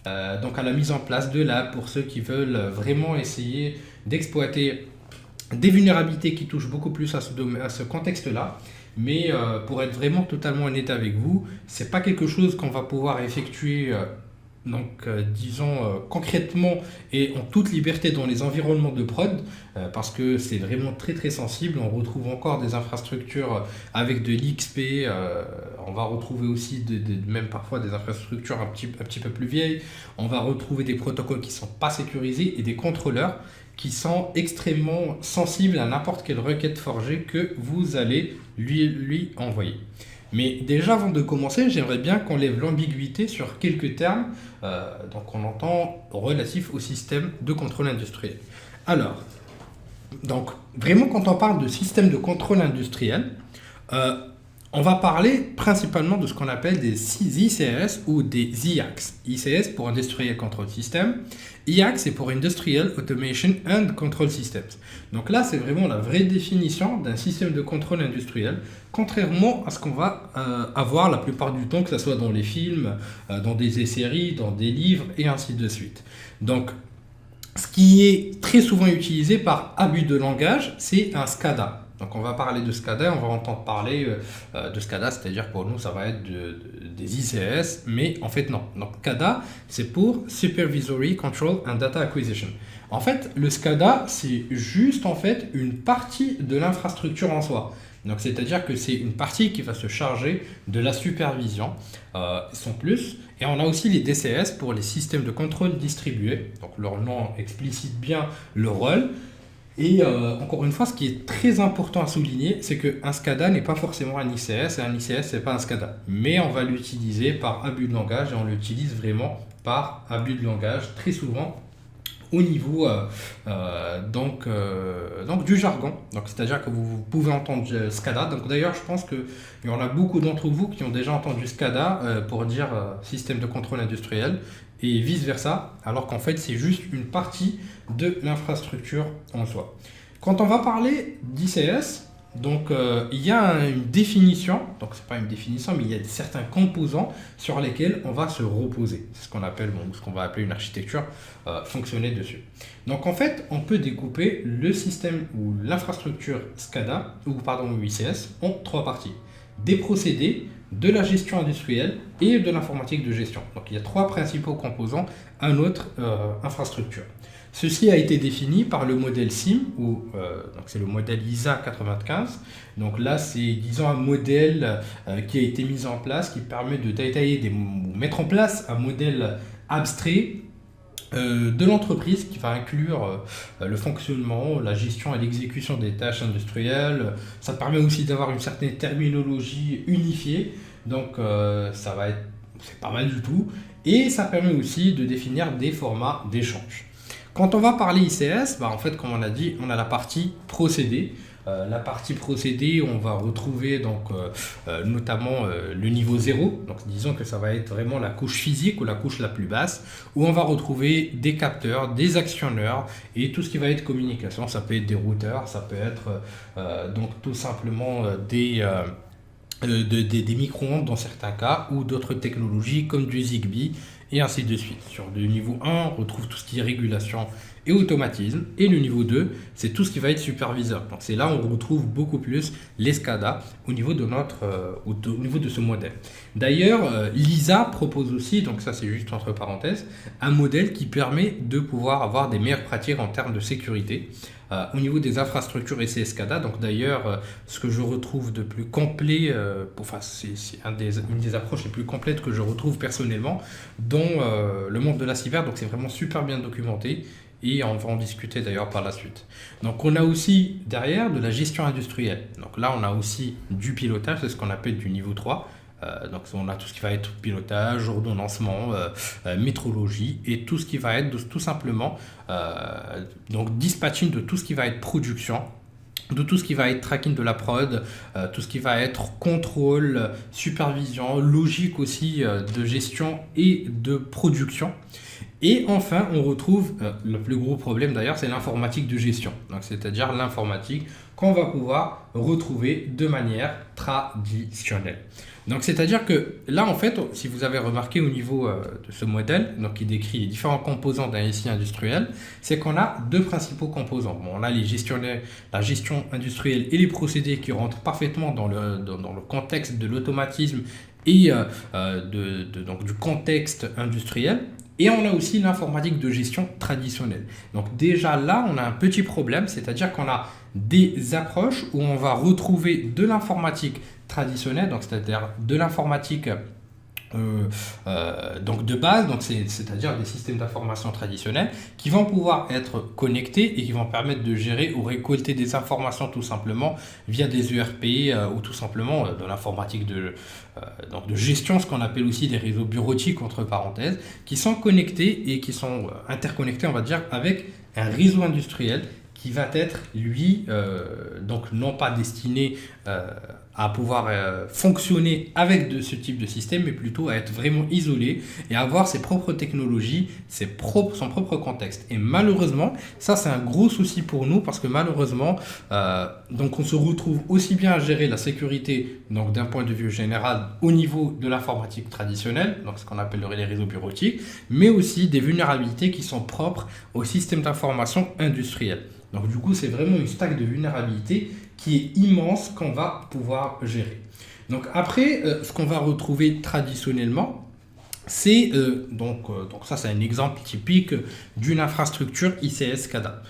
donc à la mise en place de labs pour ceux qui veulent vraiment essayer d'exploiter des vulnérabilités qui touchent beaucoup plus à ce contexte-là. Mais pour être vraiment totalement honnête avec vous, c'est pas quelque chose qu'on va pouvoir effectuer disons concrètement et en toute liberté dans les environnements de prod, parce que c'est vraiment très très sensible. On retrouve encore des infrastructures avec de l'XP, on va retrouver aussi même parfois des infrastructures un petit peu plus vieilles, on va retrouver des protocoles qui ne sont pas sécurisés et des contrôleurs qui sont extrêmement sensibles à n'importe quelle requête forgée que vous allez lui envoyer. Mais déjà, avant de commencer, j'aimerais bien qu'on lève l'ambiguïté sur quelques termes donc on entend relatifs au système de contrôle industriel. Alors, donc vraiment quand on parle de système de contrôle industriel, euh, on va parler principalement de ce qu'on appelle des ICS ou des IACS. ICS pour Industrial Control System, IACS c'est pour Industrial Automation and Control Systems. Donc là, c'est vraiment la vraie définition d'un système de contrôle industriel, contrairement à ce qu'on va avoir la plupart du temps, que ce soit dans les films, dans des séries, dans des livres et ainsi de suite. Donc, ce qui est très souvent utilisé par abus de langage, c'est un SCADA. Donc on va parler de SCADA, on va entendre parler de SCADA, c'est-à-dire pour nous ça va être des ICS, mais en fait non. Donc CADA, c'est pour Supervisory Control and Data Acquisition. En fait, le SCADA, c'est juste en fait une partie de l'infrastructure en soi. Donc c'est-à-dire que c'est une partie qui va se charger de la supervision, sans plus. Et on a aussi les DCS pour les systèmes de contrôle distribués. Donc leur nom explicite bien le rôle. Et encore une fois, ce qui est très important à souligner, c'est qu'un SCADA n'est pas forcément un ICS, et un ICS n'est pas un SCADA. Mais on va l'utiliser par abus de langage, et on l'utilise vraiment par abus de langage, très souvent au niveau donc du jargon. Donc c'est-à-dire que vous pouvez entendre SCADA. Donc d'ailleurs, je pense qu'il y en a beaucoup d'entre vous qui ont déjà entendu SCADA pour dire système de contrôle industriel et vice-versa, alors qu'en fait c'est juste une partie de l'infrastructure en soi. Quand on va parler d'ICS, donc il y a une définition, donc c'est pas une définition, mais il y a certains composants sur lesquels on va se reposer. C'est ce qu'on appelle, ce qu'on va appeler une architecture fonctionnelle dessus. Donc en fait, on peut découper le système ou l'infrastructure SCADA, ou pardon, ICS, en trois parties. Des procédés, de la gestion industrielle et de l'informatique de gestion. Donc il y a trois principaux composants à notre infrastructure. Ceci a été défini par le modèle SIM, donc c'est le modèle ISA 95. Donc là, c'est disons un modèle qui a été mis en place, qui permet de détailler, mettre en place un modèle abstrait de l'entreprise qui va inclure le fonctionnement, la gestion et l'exécution des tâches industrielles. Ça permet aussi d'avoir une certaine terminologie unifiée, donc c'est pas mal du tout. Et ça permet aussi de définir des formats d'échange. Quand on va parler ICS, en fait, comme on a dit, on a la partie procédé. La partie procédé, on va retrouver notamment le niveau 0. Donc disons que ça va être vraiment la couche physique ou la couche la plus basse, où on va retrouver des capteurs, des actionneurs et tout ce qui va être communication. Ça peut être des routeurs, ça peut être donc tout simplement des micro-ondes dans certains cas, ou d'autres technologies comme du Zigbee et ainsi de suite. Sur le niveau 1, on retrouve tout ce qui est régulation et automatisme. Et le niveau 2, c'est tout ce qui va être superviseur. Donc c'est là où on retrouve beaucoup plus les SCADA au niveau de au niveau de ce modèle. D'ailleurs, l'ISA propose aussi, donc ça c'est juste entre parenthèses, un modèle qui permet de pouvoir avoir des meilleures pratiques en termes de sécurité au niveau des infrastructures et SCADA. Donc d'ailleurs, ce que je retrouve de plus complet, c'est une des approches les plus complètes que je retrouve personnellement dans le monde de la cyber. Donc c'est vraiment super bien documenté. Et on va en discuter d'ailleurs par la suite. Donc on a aussi derrière de la gestion industrielle. Donc là on a aussi du pilotage, c'est ce qu'on appelle du niveau 3. Donc on a tout ce qui va être pilotage, ordonnancement, métrologie et tout ce qui va être tout simplement donc dispatching de tout ce qui va être production, de tout ce qui va être tracking de la prod, tout ce qui va être contrôle, supervision, logique aussi de gestion et de production. Et enfin, on retrouve le plus gros problème d'ailleurs, c'est l'informatique de gestion. Donc, c'est-à-dire l'informatique qu'on va pouvoir retrouver de manière traditionnelle. Donc, c'est-à-dire que là, en fait, si vous avez remarqué au niveau de ce modèle, donc qui décrit les différents composants d'un SI industriel, c'est qu'on a deux principaux composants. Bon, on a les gestionnaires, la gestion industrielle et les procédés qui rentrent parfaitement dans le contexte de l'automatisme et donc du contexte industriel. Et on a aussi l'informatique de gestion traditionnelle. Donc déjà là, on a un petit problème, c'est-à-dire qu'on a des approches où on va retrouver de l'informatique traditionnelle, donc c'est-à-dire de l'informatique donc de base, donc c'est-à-dire des systèmes d'information traditionnels qui vont pouvoir être connectés et qui vont permettre de gérer ou récolter des informations tout simplement via des ERP ou tout simplement de l'informatique donc de gestion, ce qu'on appelle aussi des réseaux bureautiques entre parenthèses, qui sont connectés et qui sont interconnectés, on va dire, avec un réseau industriel qui va être, lui, donc non pas destiné à pouvoir fonctionner avec ce type de système, mais plutôt à être vraiment isolé et avoir ses propres technologies, son propre contexte. Et malheureusement, ça c'est un gros souci pour nous parce que malheureusement, donc on se retrouve aussi bien à gérer la sécurité, donc d'un point de vue général, au niveau de l'informatique traditionnelle, donc ce qu'on appelle les réseaux bureautiques, mais aussi des vulnérabilités qui sont propres au système d'information industriel. Donc du coup, c'est vraiment une stack de vulnérabilité qui est immense qu'on va pouvoir gérer. Donc après, ce qu'on va retrouver traditionnellement, c'est donc ça c'est un exemple typique d'une infrastructure ICS SCADA.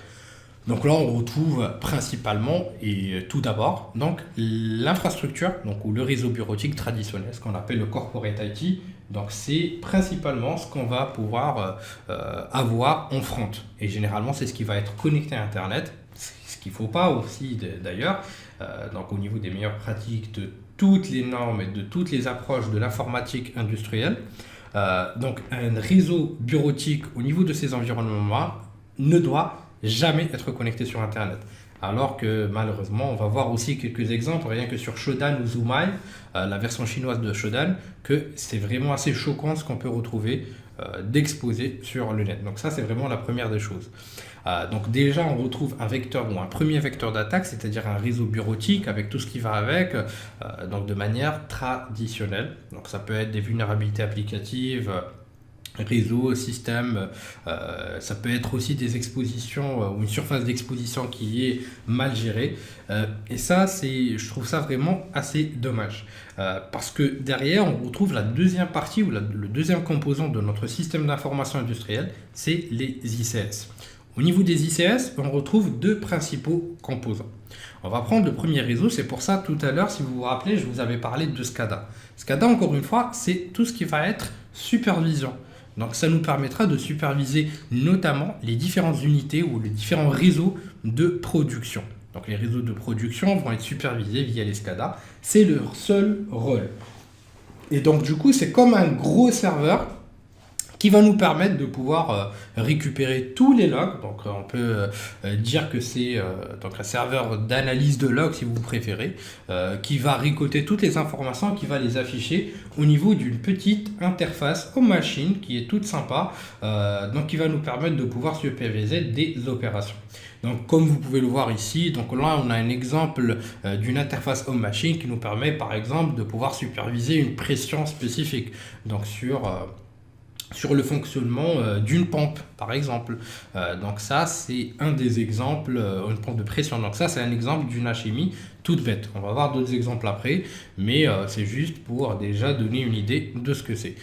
Donc là, on retrouve principalement et tout d'abord donc l'infrastructure, donc ou le réseau bureautique traditionnel, ce qu'on appelle le corporate IT. Donc c'est principalement ce qu'on va pouvoir avoir en front. Et généralement, c'est ce qui va être connecté à Internet. Ce qu'il ne faut pas aussi d'ailleurs, donc au niveau des meilleures pratiques de toutes les normes et de toutes les approches de l'informatique industrielle. Donc un réseau bureautique au niveau de ces environnements ne doit jamais être connecté sur Internet. Alors que malheureusement, on va voir aussi quelques exemples, rien que sur Shodan ou Zoomai, la version chinoise de Shodan, que c'est vraiment assez choquant ce qu'on peut retrouver d'exposé sur le net. Donc ça, c'est vraiment la première des choses. Donc déjà, on retrouve un vecteur ou un premier vecteur d'attaque, c'est-à-dire un réseau bureautique avec tout ce qui va avec, donc de manière traditionnelle. Donc ça peut être des vulnérabilités applicatives, réseau, système, ça peut être aussi des expositions ou une surface d'exposition qui est mal gérée. Et ça, je trouve ça vraiment assez dommage. Parce que derrière, on retrouve la deuxième partie ou le deuxième composant de notre système d'information industrielle, c'est les ICS. Au niveau des ICS, on retrouve deux principaux composants. On va prendre le premier réseau, c'est pour ça tout à l'heure, si vous vous rappelez, je vous avais parlé de SCADA. SCADA, encore une fois, c'est tout ce qui va être supervision. Donc ça nous permettra de superviser notamment les différentes unités ou les différents réseaux de production. Donc les réseaux de production vont être supervisés via les SCADA. C'est leur seul rôle. Et donc du coup, c'est comme un gros serveur qui va nous permettre de pouvoir récupérer tous les logs. Donc on peut dire que c'est donc un serveur d'analyse de logs si vous préférez, qui va récolter toutes les informations, qui va les afficher au niveau d'une petite interface home machine qui est toute sympa, donc qui va nous permettre de pouvoir superviser des opérations. Donc comme vous pouvez le voir ici, donc là on a un exemple d'une interface home machine qui nous permet par exemple de pouvoir superviser une pression spécifique. Donc sur le fonctionnement d'une pompe, par exemple. Donc ça, c'est un des exemples, une pompe de pression. Donc ça, c'est un exemple d'une alchimie toute bête. On va voir d'autres exemples après, mais c'est juste pour déjà donner une idée de ce que c'est.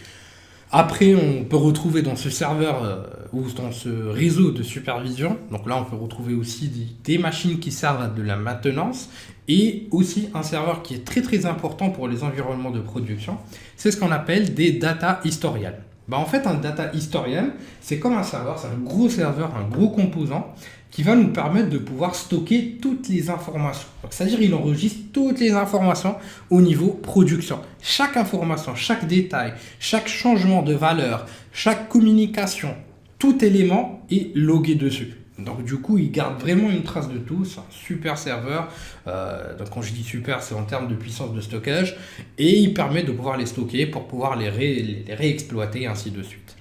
Après, on peut retrouver dans ce serveur ou dans ce réseau de supervision, donc là, on peut retrouver aussi des machines qui servent à de la maintenance et aussi un serveur qui est très très important pour les environnements de production. C'est ce qu'on appelle des data historians. En fait, un data historian, c'est comme un serveur, c'est un gros serveur, un gros composant qui va nous permettre de pouvoir stocker toutes les informations. C'est-à-dire qu'il enregistre toutes les informations au niveau production. Chaque information, chaque détail, chaque changement de valeur, chaque communication, tout élément est logué dessus. Donc du coup, il garde vraiment une trace de tout. C'est un super serveur. Donc quand je dis super, c'est en termes de puissance de stockage. Et il permet de pouvoir les stocker pour pouvoir les réexploiter, ainsi de suite.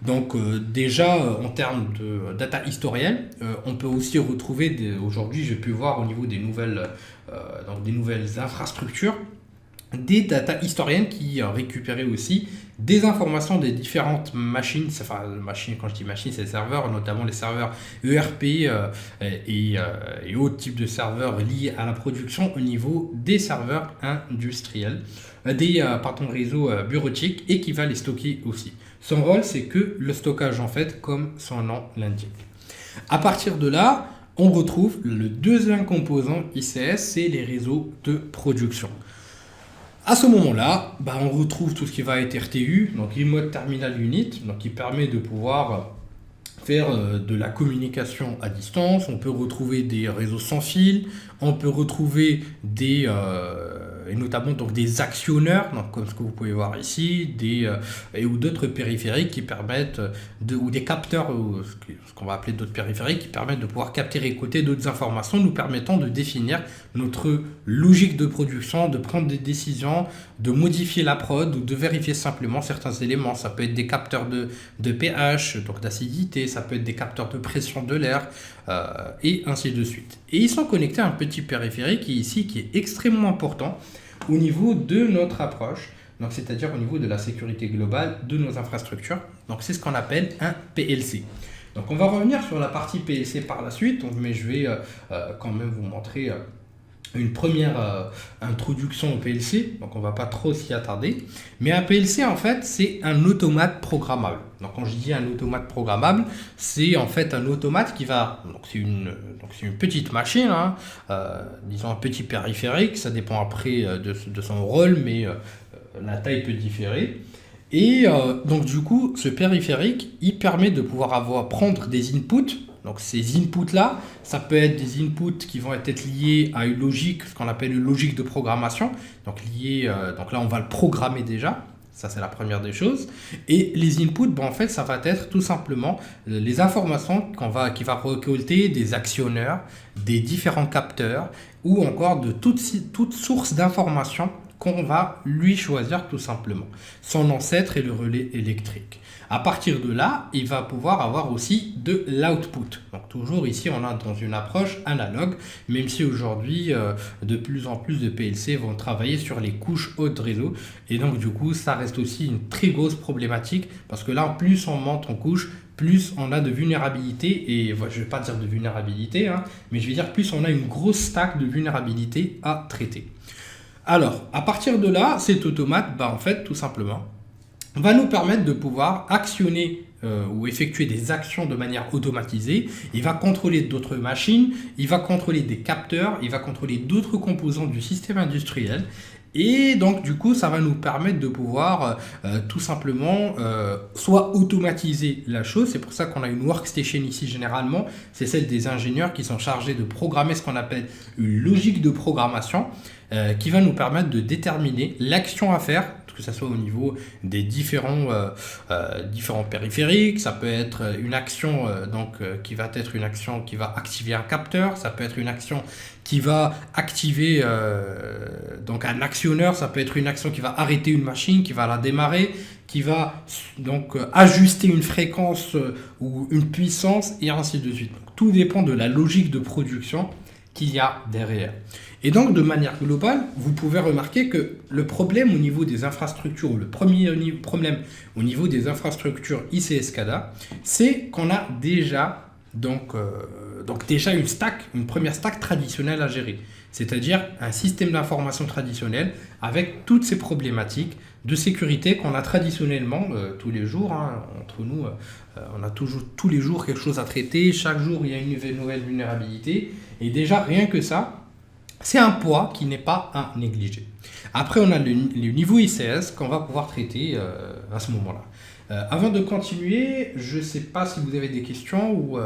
Donc déjà, en termes de data historienne, on peut aussi retrouver, aujourd'hui j'ai pu voir au niveau des nouvelles infrastructures, des data historiennes qui récupéraient aussi des informations des différentes machines, enfin machines, quand je dis machines, c'est serveurs, notamment les serveurs ERP et autres types de serveurs liés à la production au niveau des serveurs industriels, des réseaux bureautiques et qui va les stocker aussi. Son rôle, c'est que le stockage en fait, comme son nom l'indique. À partir de là, on retrouve le deuxième composant ICS, c'est les réseaux de production. À ce moment-là, on retrouve tout ce qui va être RTU, donc Remote Terminal Unit, donc qui permet de pouvoir faire de la communication à distance. On peut retrouver des réseaux sans fil, on peut retrouver et notamment donc des actionneurs, donc comme ce que vous pouvez voir ici, ou d'autres périphériques qui permettent, ou des capteurs, ou ce qu'on va appeler d'autres périphériques, qui permettent de pouvoir capter et écouter d'autres informations, nous permettant de définir notre logique de production, de prendre des décisions, de modifier la prod ou de vérifier simplement certains éléments. Ça peut être des capteurs de pH, donc d'acidité, ça peut être des capteurs de pression de l'air, et ainsi de suite. Et ils sont connectés à un petit périphérique ici qui est extrêmement important au niveau de notre approche, donc c'est-à-dire au niveau de la sécurité globale de nos infrastructures. Donc c'est ce qu'on appelle un PLC. Donc on va revenir sur la partie PLC par la suite, mais je vais quand même vous montrer une première introduction au PLC, donc on va pas trop s'y attarder. Mais un PLC, en fait, c'est un automate programmable. Donc quand je dis un automate programmable, c'est en fait un automate qui va... Donc c'est une petite machine, disons un petit périphérique, ça dépend après de son rôle, mais la taille peut différer. Et donc du coup, ce périphérique, il permet de pouvoir prendre des inputs. Donc ces inputs-là, ça peut être des inputs qui vont être liés à une logique, ce qu'on appelle une logique de programmation. Donc donc là, on va le programmer déjà. Ça, c'est la première des choses. Et les inputs, en fait, ça va être tout simplement les informations qui va récolter des actionneurs, des différents capteurs, ou encore de toute source d'informations qu'on va lui choisir tout simplement. Son ancêtre est le relais électrique. À partir de là, il va pouvoir avoir aussi de l'output. Donc toujours ici, on est dans une approche analogue, même si aujourd'hui, de plus en plus de PLC vont travailler sur les couches hautes de réseau. Et donc du coup, ça reste aussi une très grosse problématique, parce que là, plus on monte en couche, plus on a de vulnérabilité, et je ne vais pas dire de vulnérabilité, mais je vais dire plus on a une grosse stack de vulnérabilité à traiter. Alors, à partir de là, cet automate, en fait, tout simplement, va nous permettre de pouvoir actionner ou effectuer des actions de manière automatisée. Il va contrôler d'autres machines, il va contrôler des capteurs, il va contrôler d'autres composants du système industriel. Et donc, du coup, ça va nous permettre de pouvoir tout simplement soit automatiser la chose. C'est pour ça qu'on a une workstation ici généralement. C'est celle des ingénieurs qui sont chargés de programmer ce qu'on appelle une logique de programmation qui va nous permettre de déterminer l'action à faire, que ce soit au niveau des différents périphériques. Ça peut être une action qui va être une action qui va activer un capteur. Ça peut être une action qui va activer un actionneur. Ça peut être une action qui va arrêter une machine, qui va la démarrer, qui va donc ajuster une fréquence ou une puissance, et ainsi de suite. Donc, tout dépend de la logique de production qu'il y a derrière. Et donc, de manière globale, vous pouvez remarquer que le problème au niveau des infrastructures, ou le premier problème au niveau des infrastructures ICS-SCADA, c'est qu'on a déjà une première stack traditionnelle à gérer. C'est-à-dire un système d'information traditionnel avec toutes ces problématiques de sécurité qu'on a traditionnellement tous les jours. Entre nous, on a toujours tous les jours quelque chose à traiter. Chaque jour, il y a une nouvelle vulnérabilité. Et déjà, rien que ça, c'est un poids qui n'est pas à négliger. Après, on a le niveau ICS qu'on va pouvoir traiter à ce moment-là. Avant de continuer, je ne sais pas si vous avez des questions ou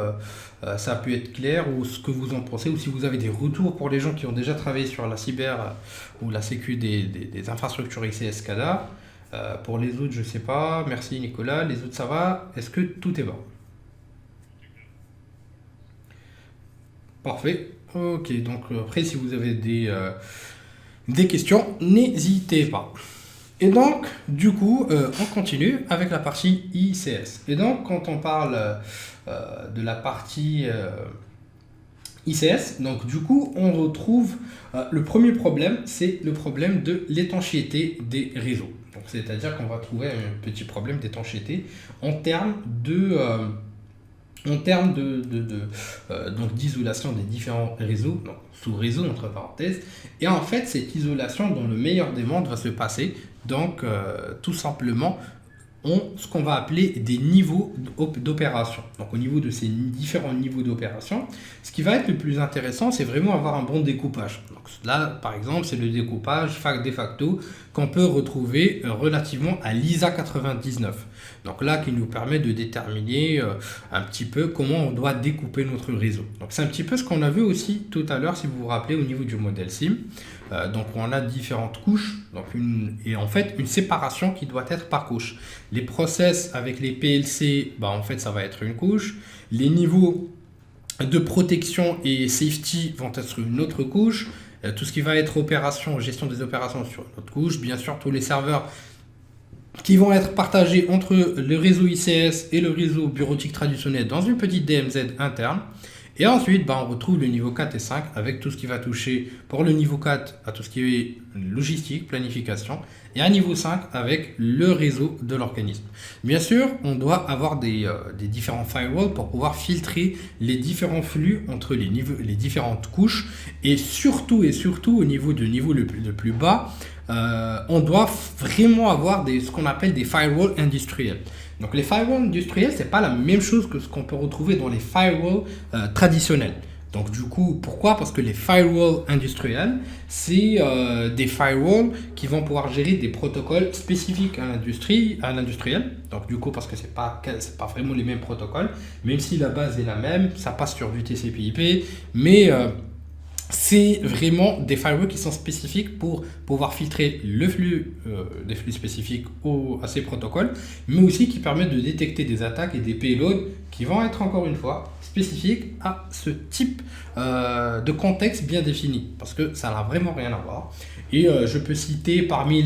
ça a pu être clair ou ce que vous en pensez, ou si vous avez des retours pour les gens qui ont déjà travaillé sur la cyber ou la sécu des infrastructures ICS-SCADA. Pour les autres, je ne sais pas. Merci Nicolas. Les autres, ça va? Est-ce que tout est bon? Parfait. Ok, donc après, si vous avez des questions, n'hésitez pas. Et donc, du coup, on continue avec la partie ICS. Et donc, quand on parle de la partie ICS. Donc du coup, on retrouve le premier problème, c'est le problème de l'étanchéité des réseaux. Donc c'est-à-dire qu'on va trouver un petit problème d'étanchéité en termes donc d'isolation des différents réseaux, donc sous-réseaux entre parenthèses. Et en fait, cette isolation, dans le meilleur des mondes, va se passer donc tout simplement ont ce qu'on va appeler des niveaux d'opération. Donc au niveau de ces différents niveaux d'opération, ce qui va être le plus intéressant, c'est vraiment avoir un bon découpage. Donc là, par exemple, c'est le découpage de facto qu'on peut retrouver relativement à l'ISA 99. Donc là, qui nous permet de déterminer un petit peu comment on doit découper notre réseau. Donc c'est un petit peu ce qu'on a vu aussi tout à l'heure, si vous vous rappelez, au niveau du modèle SIM. Donc on a différentes couches, donc et en fait une séparation qui doit être par couche. Les process avec les PLC, en fait ça va être une couche. Les niveaux de protection et safety vont être une autre couche. Tout ce qui va être opération, gestion des opérations sur une autre couche. Bien sûr, tous les serveurs qui vont être partagés entre le réseau ICS et le réseau bureautique traditionnel dans une petite DMZ interne. Et ensuite, on retrouve le niveau 4 et 5 avec tout ce qui va toucher pour le niveau 4 à tout ce qui est logistique, planification, et à niveau 5 avec le réseau de l'organisme. Bien sûr, on doit avoir des différents firewalls pour pouvoir filtrer les différents flux entre les différentes couches, et surtout au niveau le plus bas, on doit vraiment avoir ce qu'on appelle des firewalls industriels. Donc les firewalls industriels, c'est pas la même chose que ce qu'on peut retrouver dans les firewalls traditionnels. Donc du coup, pourquoi? Parce que les firewalls industriels, c'est des firewalls qui vont pouvoir gérer des protocoles spécifiques à l'industriel. Donc du coup, parce que c'est pas vraiment les mêmes protocoles, même si la base est la même, ça passe sur du TCP/IP, mais c'est vraiment des firewalls qui sont spécifiques pour pouvoir filtrer le flux, des flux spécifiques à ces protocoles, mais aussi qui permettent de détecter des attaques et des payloads qui vont être encore une fois spécifiques à ce type de contexte bien défini, parce que ça n'a vraiment rien à voir. Et je peux citer parmi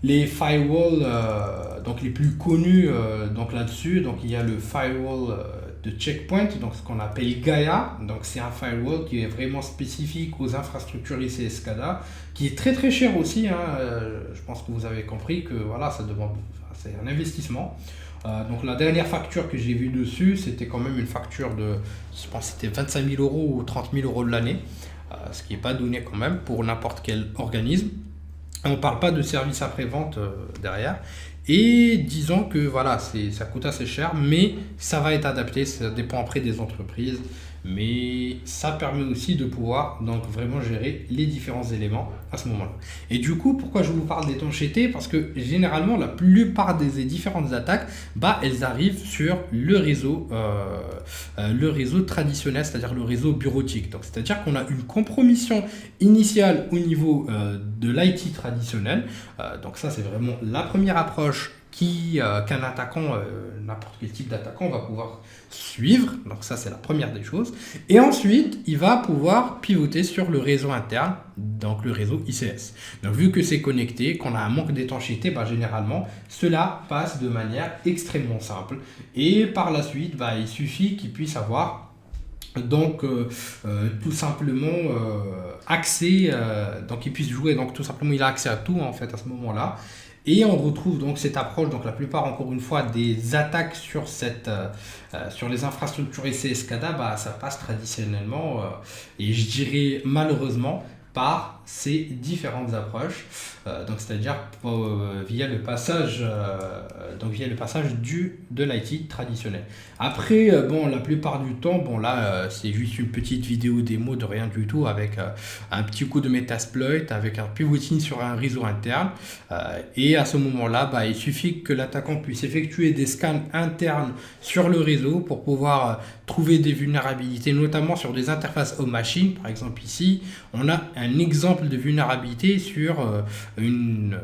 les firewalls donc les plus connus donc là-dessus, donc il y a le firewall de Checkpoint, donc ce qu'on appelle Gaia. Donc c'est un firewall qui est vraiment spécifique aux infrastructures ICS SCADA, qui est très très cher aussi, je pense que vous avez compris que voilà, c'est un investissement. Donc la dernière facture que j'ai vue dessus, c'était quand même une facture je pense que c'était 25 000 € ou 30 000 € de l'année, ce qui n'est pas donné quand même pour n'importe quel organisme. On ne parle pas de service après-vente derrière. Et disons que voilà, ça coûte assez cher, mais ça va être adapté, ça dépend après des entreprises. Mais ça permet aussi de pouvoir donc vraiment gérer les différents éléments à ce moment-là. Et du coup, pourquoi je vous parle d'étanchéité? Parce que généralement, la plupart des différentes attaques, elles arrivent sur le réseau traditionnel, c'est-à-dire le réseau bureautique. Donc, c'est-à-dire qu'on a une compromission initiale au niveau de l'IT traditionnel. Donc ça, c'est vraiment la première approche qu'un attaquant, n'importe quel type d'attaquant va pouvoir suivre. Donc ça, c'est la première des choses. Et ensuite, il va pouvoir pivoter sur le réseau interne, donc le réseau ICS. Donc vu que c'est connecté, qu'on a un manque d'étanchéité, généralement, cela passe de manière extrêmement simple. Et par la suite, il suffit qu'il puisse avoir donc tout simplement accès, donc il puisse jouer, donc tout simplement il a accès à tout en fait à ce moment-là. Et on retrouve donc cette approche, donc la plupart encore une fois des attaques sur les infrastructures ICS SCADA, ça passe traditionnellement et je dirais malheureusement par ces différentes approches, donc c'est-à-dire via le passage de l'IT traditionnel. Après, la plupart du temps, c'est juste une petite vidéo démo de rien du tout avec un petit coup de Metasploit, avec un pivoting sur un réseau interne, et à ce moment-là, il suffit que l'attaquant puisse effectuer des scans internes sur le réseau pour pouvoir trouver des vulnérabilités, notamment sur des interfaces home-machine. Par exemple ici, on a un exemple de vulnérabilité sur une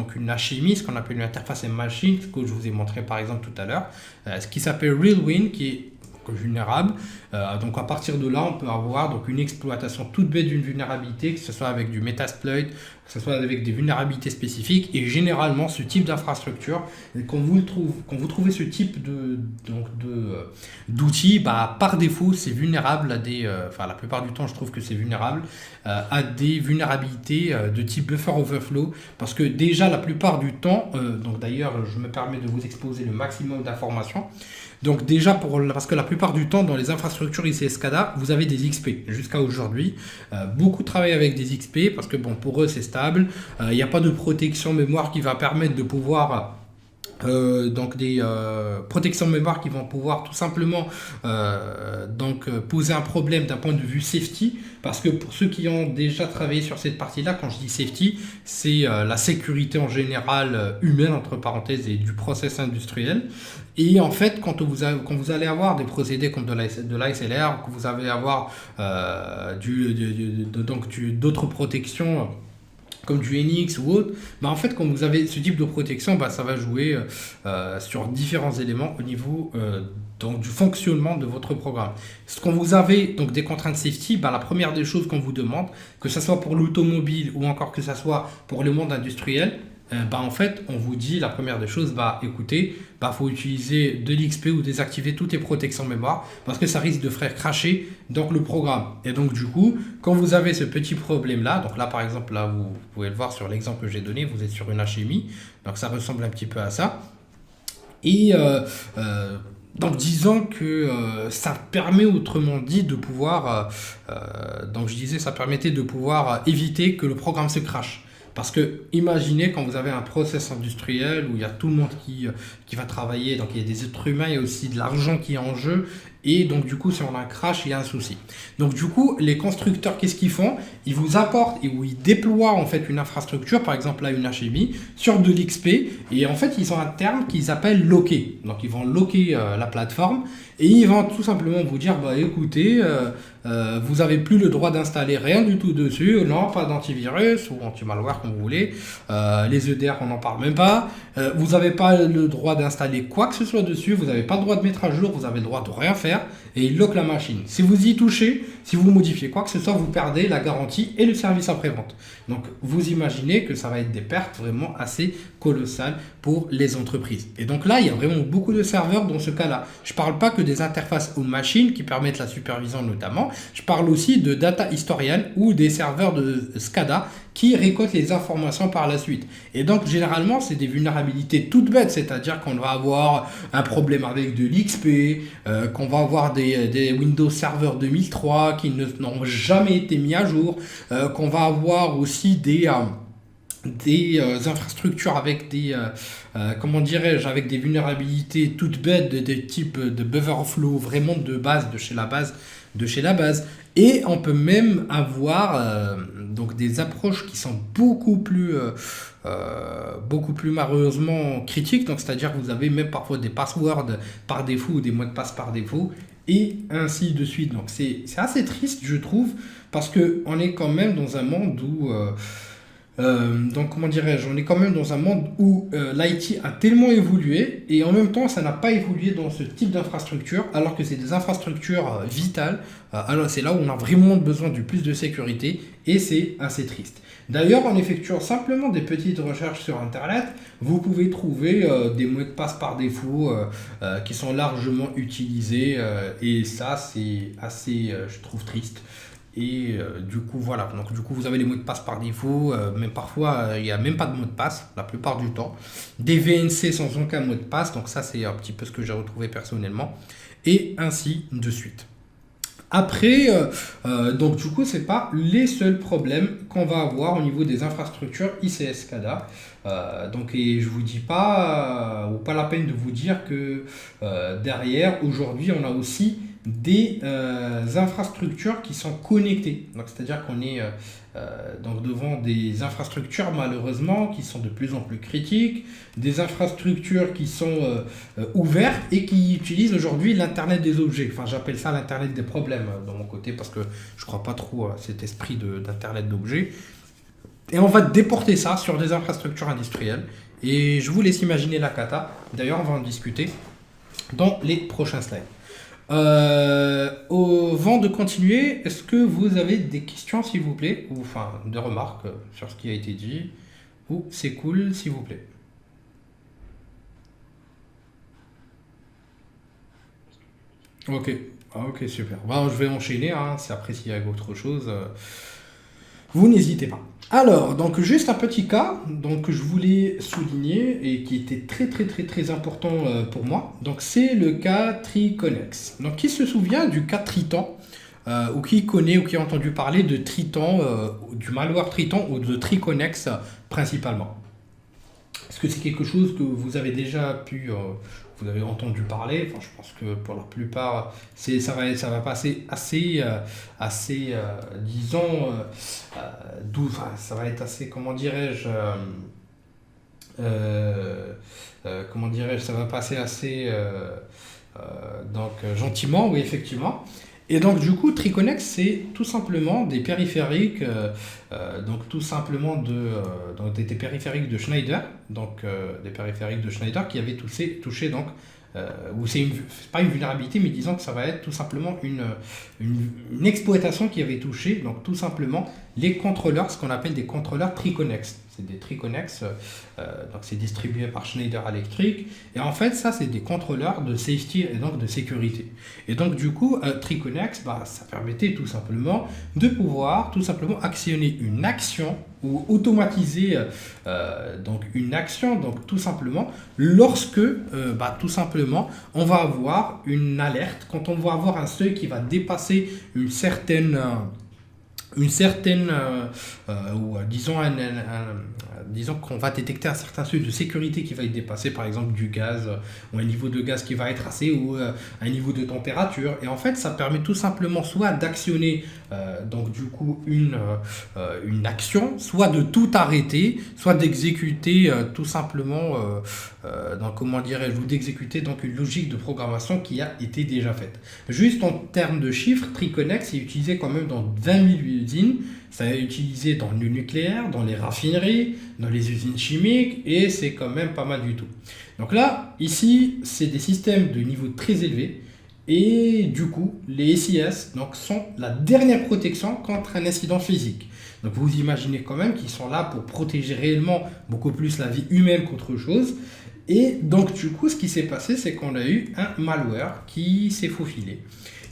HMI, ce qu'on appelle une interface machine, ce que je vous ai montré par exemple tout à l'heure, ce qui s'appelle RealWin, qui est vulnérable. Donc à partir de là, on peut avoir une exploitation toute bête d'une vulnérabilité, que ce soit avec du Metasploit, que ce soit avec des vulnérabilités spécifiques. Et généralement, ce type d'infrastructure, quand vous trouvez ce type d'outils, par défaut, c'est vulnérable à la plupart du temps, je trouve que c'est vulnérable à des vulnérabilités de type buffer overflow, parce que déjà, la plupart du temps, donc d'ailleurs, je me permets de vous exposer le maximum d'informations. Donc déjà, parce que la plupart du temps, dans les infrastructures ICS SCADA, vous avez des XP jusqu'à aujourd'hui. Beaucoup travaillent avec des XP parce que pour eux, c'est stable. Il n'y a pas de protection mémoire qui va permettre de pouvoir... des protections de mémoire qui vont pouvoir tout simplement poser un problème d'un point de vue safety, parce que pour ceux qui ont déjà travaillé sur cette partie-là, quand je dis safety, c'est la sécurité en général humaine, entre parenthèses, et du process industriel. Et en fait, quand vous allez avoir des procédés comme de l'ASLR, que vous allez avoir d'autres protections comme du NX ou autre, en fait, quand vous avez ce type de protection, ça va jouer sur différents éléments au niveau du fonctionnement de votre programme. Quand vous avez donc des contraintes safety, la première des choses qu'on vous demande, que ce soit pour l'automobile ou encore que ce soit pour le monde industriel, en fait, on vous dit la première des choses, écoutez, faut utiliser de l'XP ou désactiver toutes les protections mémoire parce que ça risque de faire cracher donc le programme. Et donc du coup, quand vous avez ce petit problème là, donc là par exemple, là vous pouvez le voir sur l'exemple que j'ai donné, vous êtes sur une HMI, donc ça ressemble un petit peu à ça. Et donc disons que ça permet autrement dit de pouvoir, ça permettait de pouvoir éviter que le programme se crache. Parce que imaginez quand vous avez un process industriel où il y a tout le monde qui va travailler, donc il y a des êtres humains, il y a aussi de l'argent qui est en jeu, et donc du coup si on a un crash, il y a un souci. Donc du coup, les constructeurs, qu'est-ce qu'ils font? Ils vous apportent ou ils déploient en fait une infrastructure, par exemple là une HMI, sur de l'XP, et en fait ils ont un terme qu'ils appellent locker. Donc ils vont locker la plateforme, et ils vont tout simplement vous dire, écoutez, vous n'avez plus le droit d'installer rien du tout dessus, non, pas d'antivirus ou anti-malware comme vous voulez, les EDR on n'en parle même pas, vous n'avez pas le droit d'installer quoi que ce soit dessus, vous n'avez pas le droit de mettre à jour, vous avez le droit de rien faire, et il lock la machine. Si vous y touchez, si vous modifiez quoi que ce soit, vous perdez la garantie et le service après-vente. Donc vous imaginez que ça va être des pertes vraiment assez colossales pour les entreprises. Et donc là, il y a vraiment beaucoup de serveurs dans ce cas-là. Je ne parle pas que des interfaces aux machines qui permettent la supervision notamment, je parle aussi de data historian ou des serveurs de SCADA qui récoltent les informations par la suite. Et donc, généralement, c'est des vulnérabilités toutes bêtes, c'est-à-dire qu'on va avoir un problème avec de l'XP, qu'on va avoir des Windows Server 2003 qui n'ont jamais été mis à jour, qu'on va avoir aussi des infrastructures avec avec des vulnérabilités toutes bêtes de type de buffer flow, vraiment de base, de chez la base. Et on peut même avoir des approches qui sont beaucoup plus malheureusement critiques. Donc, c'est-à-dire que vous avez même parfois des passwords par défaut ou des mots de passe par défaut et ainsi de suite. Donc, c'est assez triste, je trouve, parce qu'on est quand même dans un monde où... on est quand même dans un monde où l'IT a tellement évolué et en même temps ça n'a pas évolué dans ce type d'infrastructure alors que c'est des infrastructures vitales. Alors c'est là où on a vraiment besoin du plus de sécurité et c'est assez triste. D'ailleurs, en effectuant simplement des petites recherches sur internet, vous pouvez trouver des mots de passe par défaut qui sont largement utilisés et ça c'est assez, je trouve, triste. Et du coup, voilà. Donc, du coup, vous avez les mots de passe par défaut. Même parfois, il n'y a même pas de mot de passe, la plupart du temps. Des VNC sans aucun mot de passe. Donc, ça, c'est un petit peu ce que j'ai retrouvé personnellement. Et ainsi de suite. Après, donc du coup, ce n'est pas les seuls problèmes qu'on va avoir au niveau des infrastructures ICS SCADA. Et je vous dis pas, ou pas la peine de vous dire que derrière, aujourd'hui, on a aussi des infrastructures qui sont connectées. Donc, c'est-à-dire qu'on est devant des infrastructures malheureusement qui sont de plus en plus critiques, des infrastructures qui sont ouvertes et qui utilisent aujourd'hui l'Internet des objets. Enfin, j'appelle ça l'Internet des problèmes de mon côté parce que je ne crois pas trop à cet esprit d'Internet d'objets. Et on va déporter ça sur des infrastructures industrielles. Et je vous laisse imaginer la cata. D'ailleurs, on va en discuter dans les prochains slides. Au vent de continuer, est-ce que vous avez des questions, s'il vous plaît, ou enfin des remarques sur ce qui a été dit, ou c'est cool, s'il vous plaît. Ok, ah, ok, super. Bon, je vais enchaîner, hein, si après s'il y a autre chose, vous n'hésitez pas. Alors, donc juste un petit cas donc, que je voulais souligner et qui était très très très très important pour moi. Donc c'est le cas Triconex. Donc qui se souvient du cas Triton ou qui connaît ou qui a entendu parler de Triton, du malware Triton ou de Triconex principalement? Est-ce que c'est quelque chose que vous avez déjà pu, vous avez entendu parler? Enfin, je pense que pour la plupart, ça va passer assez, disons, doux. Enfin, ça va être assez, comment dirais-je, comment dirais-je, ça va passer assez, gentiment, oui, effectivement. Et donc, du coup, Triconex, c'est tout simplement des périphériques, donc tout simplement donc des périphériques de Schneider, donc des périphériques de Schneider qui avaient touché donc, ou c'est pas une vulnérabilité, mais disons que ça va être tout simplement une exploitation qui avait touché, donc tout simplement les contrôleurs, ce qu'on appelle des contrôleurs Triconex. C'est des Triconex, donc c'est distribué par Schneider Electric. Et en fait, ça, c'est des contrôleurs de safety et donc de sécurité. Et donc, du coup, Triconex, bah, ça permettait tout simplement de pouvoir tout simplement actionner une action ou automatiser donc une action, donc tout simplement, lorsque bah, tout simplement on va avoir une alerte, quand on va avoir un seuil qui va dépasser une certaine ou disons qu'on va détecter un certain seuil de sécurité qui va être dépassé, par exemple du gaz ou un niveau de gaz qui va être assez haut, un niveau de température. Et en fait, ça permet tout simplement soit d'actionner donc du coup une action, soit de tout arrêter, soit d'exécuter tout simplement donc comment dirais-je, ou d'exécuter donc une logique de programmation qui a été déjà faite. Juste en termes de chiffres, Triconex est utilisé quand même dans 20 000 usines. Ça est utilisé dans le nucléaire, dans les raffineries, dans les usines chimiques, et c'est quand même pas mal du tout. Donc là, ici, c'est des systèmes de niveau très élevé, et du coup, les SIS donc, sont la dernière protection contre un incident physique. Donc vous imaginez quand même qu'ils sont là pour protéger réellement beaucoup plus la vie humaine qu'autre chose. Et donc du coup, ce qui s'est passé, c'est qu'on a eu un malware qui s'est faufilé.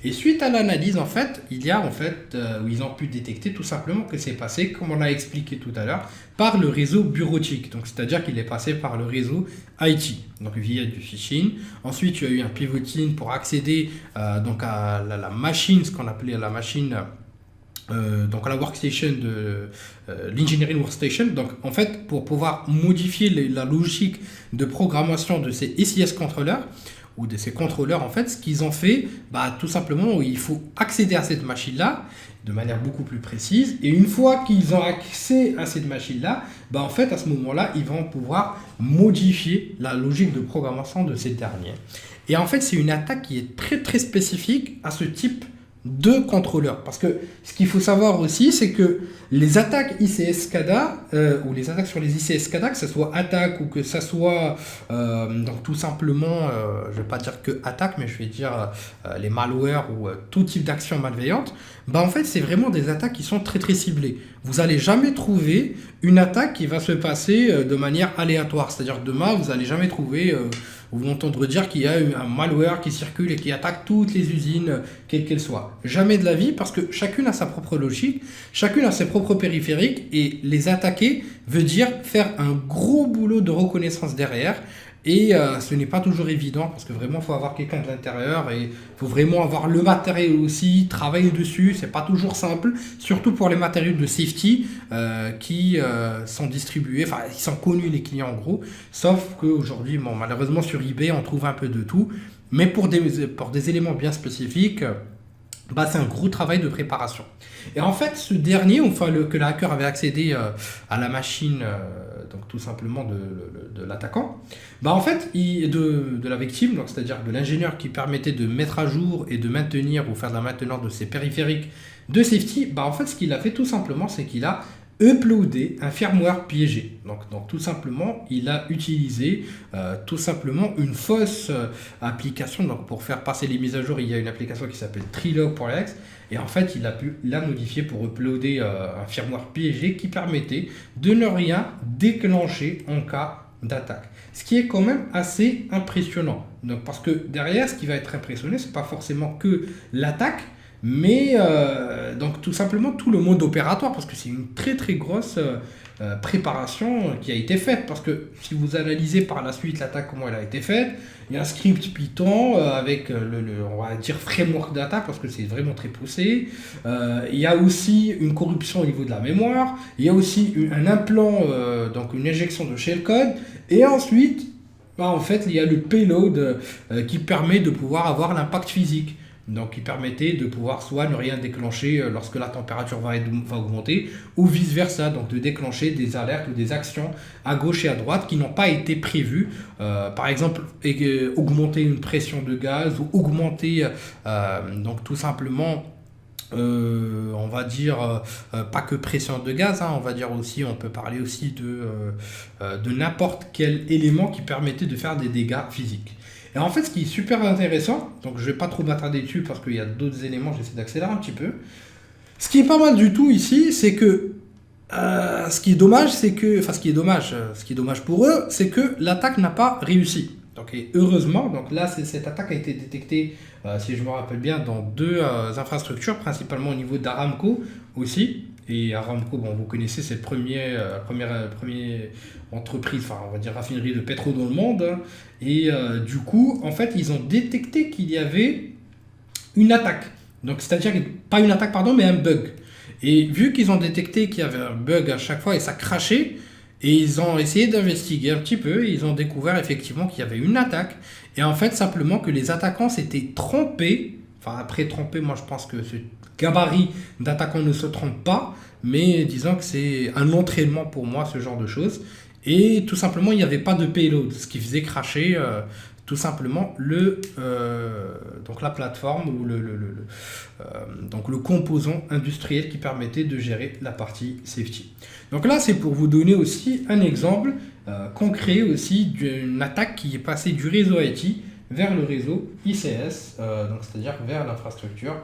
Et suite à l'analyse, en fait, il y a en fait, où ils ont pu détecter tout simplement que c'est passé, comme on l'a expliqué tout à l'heure, par le réseau bureautique. Donc, c'est-à-dire qu'il est passé par le réseau IT, donc via du phishing. Ensuite, il y a eu un pivoting pour accéder donc à la machine, ce qu'on appelait la machine donc à la workstation de l'engineering workstation. Donc en fait, pour pouvoir modifier la logique de programmation de ces SIS contrôleurs ou de ces contrôleurs, en fait, ce qu'ils ont fait, bah, tout simplement, il faut accéder à cette machine-là de manière beaucoup plus précise. Et une fois qu'ils ont accès à cette machine-là, bah, en fait, à ce moment-là, ils vont pouvoir modifier la logique de programmation de ces derniers. Et en fait, c'est une attaque qui est très très spécifique à ce type de contrôleurs. Parce que ce qu'il faut savoir aussi, c'est que les attaques ICS SCADA, ou les attaques sur les ICS SCADA, que ce soit attaque ou que ce soit donc tout simplement, je ne vais pas dire que attaque, mais je vais dire les malwares ou tout type d'action malveillante, bah en fait c'est vraiment des attaques qui sont très très ciblées. Vous n'allez jamais trouver une attaque qui va se passer de manière aléatoire. C'est-à-dire demain, vous n'allez jamais trouver vous entendre dire qu'il y a un malware qui circule et qui attaque toutes les usines, quelles qu'elles soient. Jamais de la vie, parce que chacune a sa propre logique, chacune a ses propres périphériques, et les attaquer veut dire faire un gros boulot de reconnaissance derrière. Et ce n'est pas toujours évident, parce que vraiment, il faut avoir quelqu'un de l'intérieur, et il faut vraiment avoir le matériel aussi, travailler dessus, c'est pas toujours simple, surtout pour les matériaux de safety qui sont distribués, enfin, ils sont connus les clients en gros, sauf qu'aujourd'hui, bon, malheureusement, sur eBay, on trouve un peu de tout, mais pour des éléments bien spécifiques, bah, c'est un gros travail de préparation. Et en fait, ce dernier, enfin, que le hacker avait accédé à la machine, donc tout simplement de l'attaquant, bah, en fait, de la victime, donc c'est-à-dire de l'ingénieur qui permettait de mettre à jour et de maintenir ou faire de la maintenance de ses périphériques de safety, bah, en fait, ce qu'il a fait tout simplement, c'est qu'il a uploader un firmware piégé. Donc tout simplement, il a utilisé tout simplement une fausse application. Donc pour faire passer les mises à jour, il y a une application qui s'appelle Trilog.exe et en fait, il a pu la modifier pour uploader un firmware piégé qui permettait de ne rien déclencher en cas d'attaque. Ce qui est quand même assez impressionnant. Donc, parce que derrière, ce qui va être impressionné, c'est pas forcément que l'attaque, mais donc tout simplement tout le mode opératoire, parce que c'est une très très grosse préparation qui a été faite. Parce que si vous analysez par la suite l'attaque, comment elle a été faite, il y a un script Python avec on va dire framework d'attaque, parce que c'est vraiment très poussé. Il y a aussi une corruption au niveau de la mémoire. Il y a aussi un implant, donc une injection de shellcode. Et ensuite, en fait, il y a le payload qui permet de pouvoir avoir l'impact physique. Donc, qui permettait de pouvoir soit ne rien déclencher lorsque la température va augmenter, ou vice-versa, donc de déclencher des alertes ou des actions à gauche et à droite qui n'ont pas été prévues. Par exemple, augmenter une pression de gaz ou augmenter, donc tout simplement, on va dire, pas que pression de gaz, hein, on va dire aussi, on peut parler aussi de n'importe quel élément qui permettait de faire des dégâts physiques. Et en fait, ce qui est super intéressant, donc je vais pas trop m'attarder dessus parce qu'il y a d'autres éléments, j'essaie d'accélérer un petit peu. Ce qui est pas mal du tout ici, c'est que ce qui est dommage, ce qui est dommage pour eux, c'est que l'attaque n'a pas réussi. Donc, et heureusement, donc là, cette attaque a été détectée, si je me rappelle bien, dans deux infrastructures, principalement au niveau d'Aramco aussi. Et Aramco, bon, vous connaissez, c'est la première entreprise, enfin on va dire raffinerie de pétrole dans le monde. Hein. Et du coup, en fait, ils ont détecté qu'il y avait une attaque. Donc, c'est-à-dire, pas une attaque, pardon, mais un bug. Et vu qu'ils ont détecté qu'il y avait un bug à chaque fois et ça crachait, et ils ont essayé d'investiguer un petit peu, et ils ont découvert effectivement qu'il y avait une attaque. Et en fait, simplement que les attaquants s'étaient trompés. Enfin, après tromper, moi je pense que ce gabarit d'attaquants ne se trompe pas, mais disons que c'est un entraînement pour moi, ce genre de choses. Et tout simplement, il n'y avait pas de payload, ce qui faisait cracher tout simplement donc la plateforme ou donc le composant industriel qui permettait de gérer la partie safety. Donc là, c'est pour vous donner aussi un exemple concret aussi d'une attaque qui est passée du réseau IT vers le réseau ICS, donc c'est-à-dire vers l'infrastructure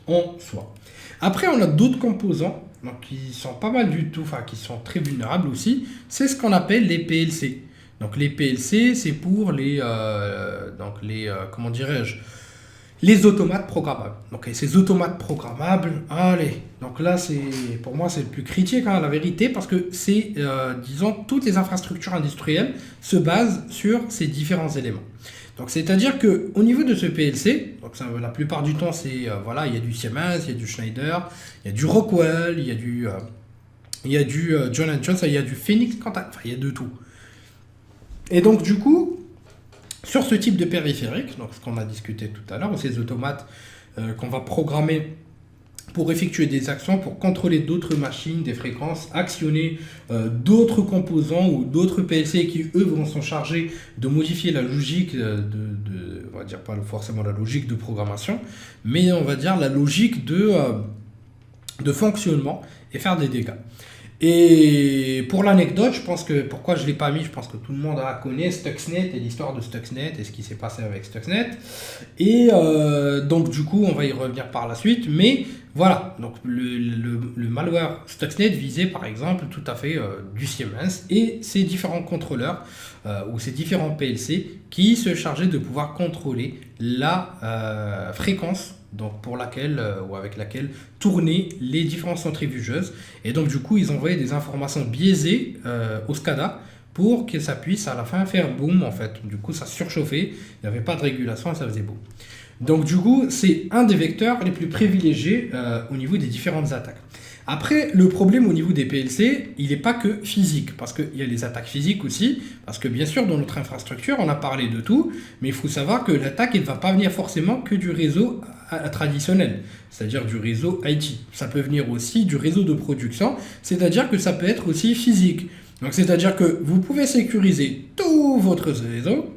en soi. Après, on a d'autres composants donc, qui sont pas mal du tout, enfin qui sont très vulnérables aussi. C'est ce qu'on appelle les PLC. Donc les PLC, c'est pour comment dirais-je, les automates programmables. Donc et ces automates programmables, allez, donc là pour moi c'est le plus critique, hein, la vérité, parce que c'est, disons, toutes les infrastructures industrielles se basent sur ces différents éléments. Donc c'est-à-dire que au niveau de ce PLC, donc ça, la plupart du temps c'est voilà, il y a du Siemens, il y a du Schneider, il y a du Rockwell, il y a du John & Johnson, il y a du Phoenix, enfin il y a de tout. Et donc du coup, sur ce type de périphérique, donc ce qu'on a discuté tout à l'heure, ces automates qu'on va programmer pour effectuer des actions, pour contrôler d'autres machines, des fréquences, actionner d'autres composants ou d'autres PLC qui, eux, vont s'en charger de modifier la logique on va dire pas forcément la logique de programmation, mais on va dire la logique de fonctionnement et faire des dégâts. Et pour l'anecdote, je pense que, pourquoi je ne l'ai pas mis, je pense que tout le monde connaît Stuxnet et l'histoire de Stuxnet et ce qui s'est passé avec Stuxnet. Et donc du coup, on va y revenir par la suite. Mais voilà, donc le malware Stuxnet visait par exemple tout à fait du Siemens et ses différents contrôleurs ou ses différents PLC qui se chargeaient de pouvoir contrôler la fréquence donc pour laquelle ou avec laquelle tournaient les différentes centrifugeuses. Et donc du coup, ils envoyaient des informations biaisées au SCADA pour que ça puisse à la fin faire boom en fait. Du coup, ça surchauffait, il n'y avait pas de régulation et ça faisait boom. Donc du coup, c'est un des vecteurs les plus privilégiés au niveau des différentes attaques. Après, le problème au niveau des PLC, il n'est pas que physique, parce qu'il y a les attaques physiques aussi, parce que bien sûr, dans notre infrastructure, on a parlé de tout, mais il faut savoir que l'attaque, elle ne va pas venir forcément que du réseau traditionnel, c'est-à-dire du réseau IT. Ça peut venir aussi du réseau de production, c'est-à-dire que ça peut être aussi physique. Donc c'est-à-dire que vous pouvez sécuriser tout votre réseau,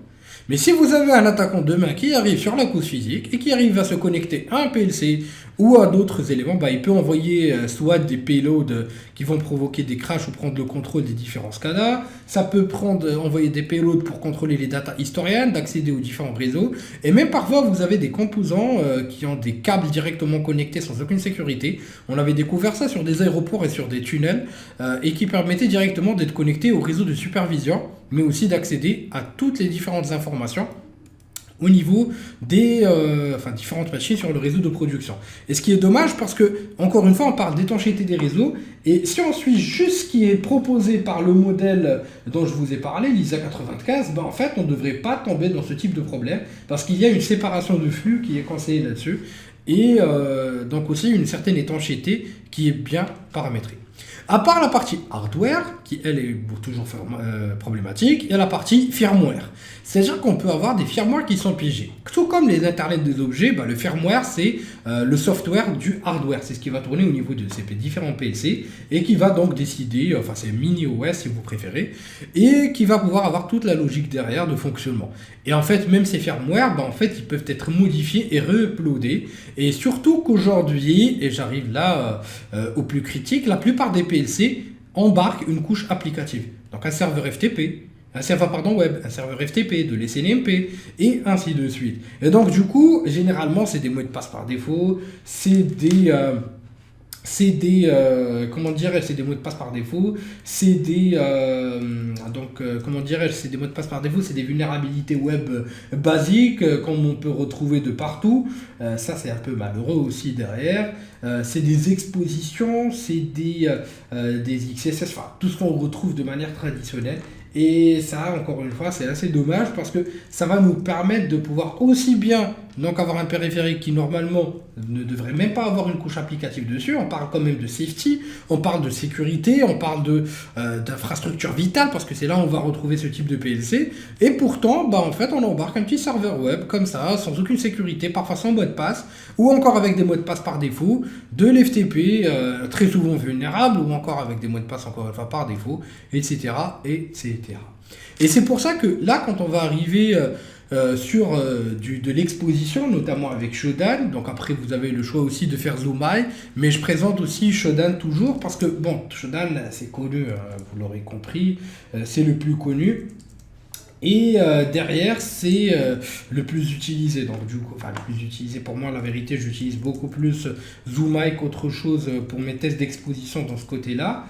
Mais si vous avez un attaquant demain qui arrive sur la cause physique et qui arrive à se connecter à un PLC ou à d'autres éléments, bah, il peut envoyer soit des payloads qui vont provoquer des crashs ou prendre le contrôle des différents SCADA. Ça peut envoyer des payloads pour contrôler les data historiennes, d'accéder aux différents réseaux. Et même parfois, vous avez des composants qui ont des câbles directement connectés sans aucune sécurité. On avait découvert ça sur des aéroports et sur des tunnels et qui permettaient directement d'être connectés au réseau de supervision, mais aussi d'accéder à toutes les différentes informations au niveau des différentes machines sur le réseau de production. Et ce qui est dommage parce que, encore une fois, on parle d'étanchéité des réseaux, et si on suit juste ce qui est proposé par le modèle dont je vous ai parlé, l'ISA 95, ben en fait, on ne devrait pas tomber dans ce type de problème, parce qu'il y a une séparation de flux qui est conseillée là-dessus, et donc aussi une certaine étanchéité qui est bien paramétrée. À part la partie hardware, qui elle est toujours problématique, il y a la partie firmware. C'est-à-dire qu'on peut avoir des firmware qui sont piégés. Tout comme les internets des objets, bah, le firmware c'est le software du hardware. C'est ce qui va tourner au niveau de ces différents PLC et qui va donc décider, enfin c'est mini OS si vous préférez, et qui va pouvoir avoir toute la logique derrière de fonctionnement. Et en fait, même ces firmware, bah, en fait, ils peuvent être modifiés et re-uploadés. Et surtout qu'aujourd'hui, et j'arrive là au plus critique, la plupart des PLC embarquent une couche applicative. Donc un serveur FTP, un serveur web, un serveur FTP, de l'SNMP, et ainsi de suite. Et donc du coup, généralement, c'est des mots de passe par défaut, c'est des mots de passe par défaut, c'est des mots de passe par défaut, c'est des vulnérabilités web basiques comme on peut retrouver de partout. Ça c'est un peu malheureux aussi derrière. C'est des expositions, c'est des XSS, enfin tout ce qu'on retrouve de manière traditionnelle. Et ça, encore une fois, c'est assez dommage parce que ça va nous permettre de pouvoir aussi bien donc avoir un périphérique qui normalement ne devrait même pas avoir une couche applicative dessus. On parle quand même de safety, on parle de sécurité, on parle d'infrastructure vitale parce que c'est là où on va retrouver ce type de PLC. Et pourtant, bah, en fait, on embarque un petit serveur web comme ça, sans aucune sécurité, parfois sans mot de passe, ou encore avec des mots de passe par défaut, de l'FTP très souvent vulnérable, ou encore avec des mots de passe encore une fois par défaut, etc. etc. Et c'est pour ça que là, quand on va arriver sur de l'exposition, notamment avec Shodan, donc après vous avez le choix aussi de faire Zoomai, mais je présente aussi Shodan toujours parce que, bon, Shodan c'est connu, vous l'aurez compris, c'est le plus connu. Et derrière, c'est le plus utilisé. Donc, du coup, enfin, le plus utilisé pour moi, la vérité, j'utilise beaucoup plus Zoomai qu'autre chose pour mes tests d'exposition dans ce côté-là.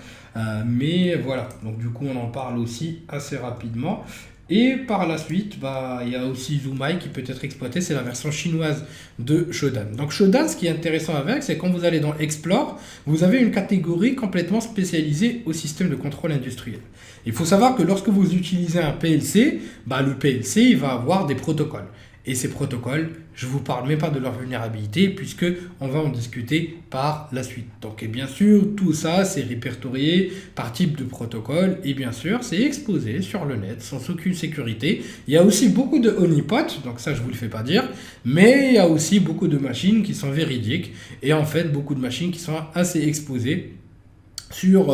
Mais voilà, donc du coup, on en parle aussi assez rapidement. Et par la suite, bah, il y a aussi Zoomai qui peut être exploité, c'est la version chinoise de Shodan. Donc Shodan, ce qui est intéressant avec, c'est quand vous allez dans Explore, vous avez une catégorie complètement spécialisée au système de contrôle industriel. Il faut savoir que lorsque vous utilisez un PLC, bah, le PLC il va avoir des protocoles. Et ces protocoles, je ne vous parle même pas de leur vulnérabilité puisque on va en discuter par la suite. Donc, et bien sûr, tout ça, c'est répertorié par type de protocole et bien sûr, c'est exposé sur le net sans aucune sécurité. Il y a aussi beaucoup de honeypot, donc ça, je ne vous le fais pas dire, mais il y a aussi beaucoup de machines qui sont véridiques et en fait, beaucoup de machines qui sont assez exposées sur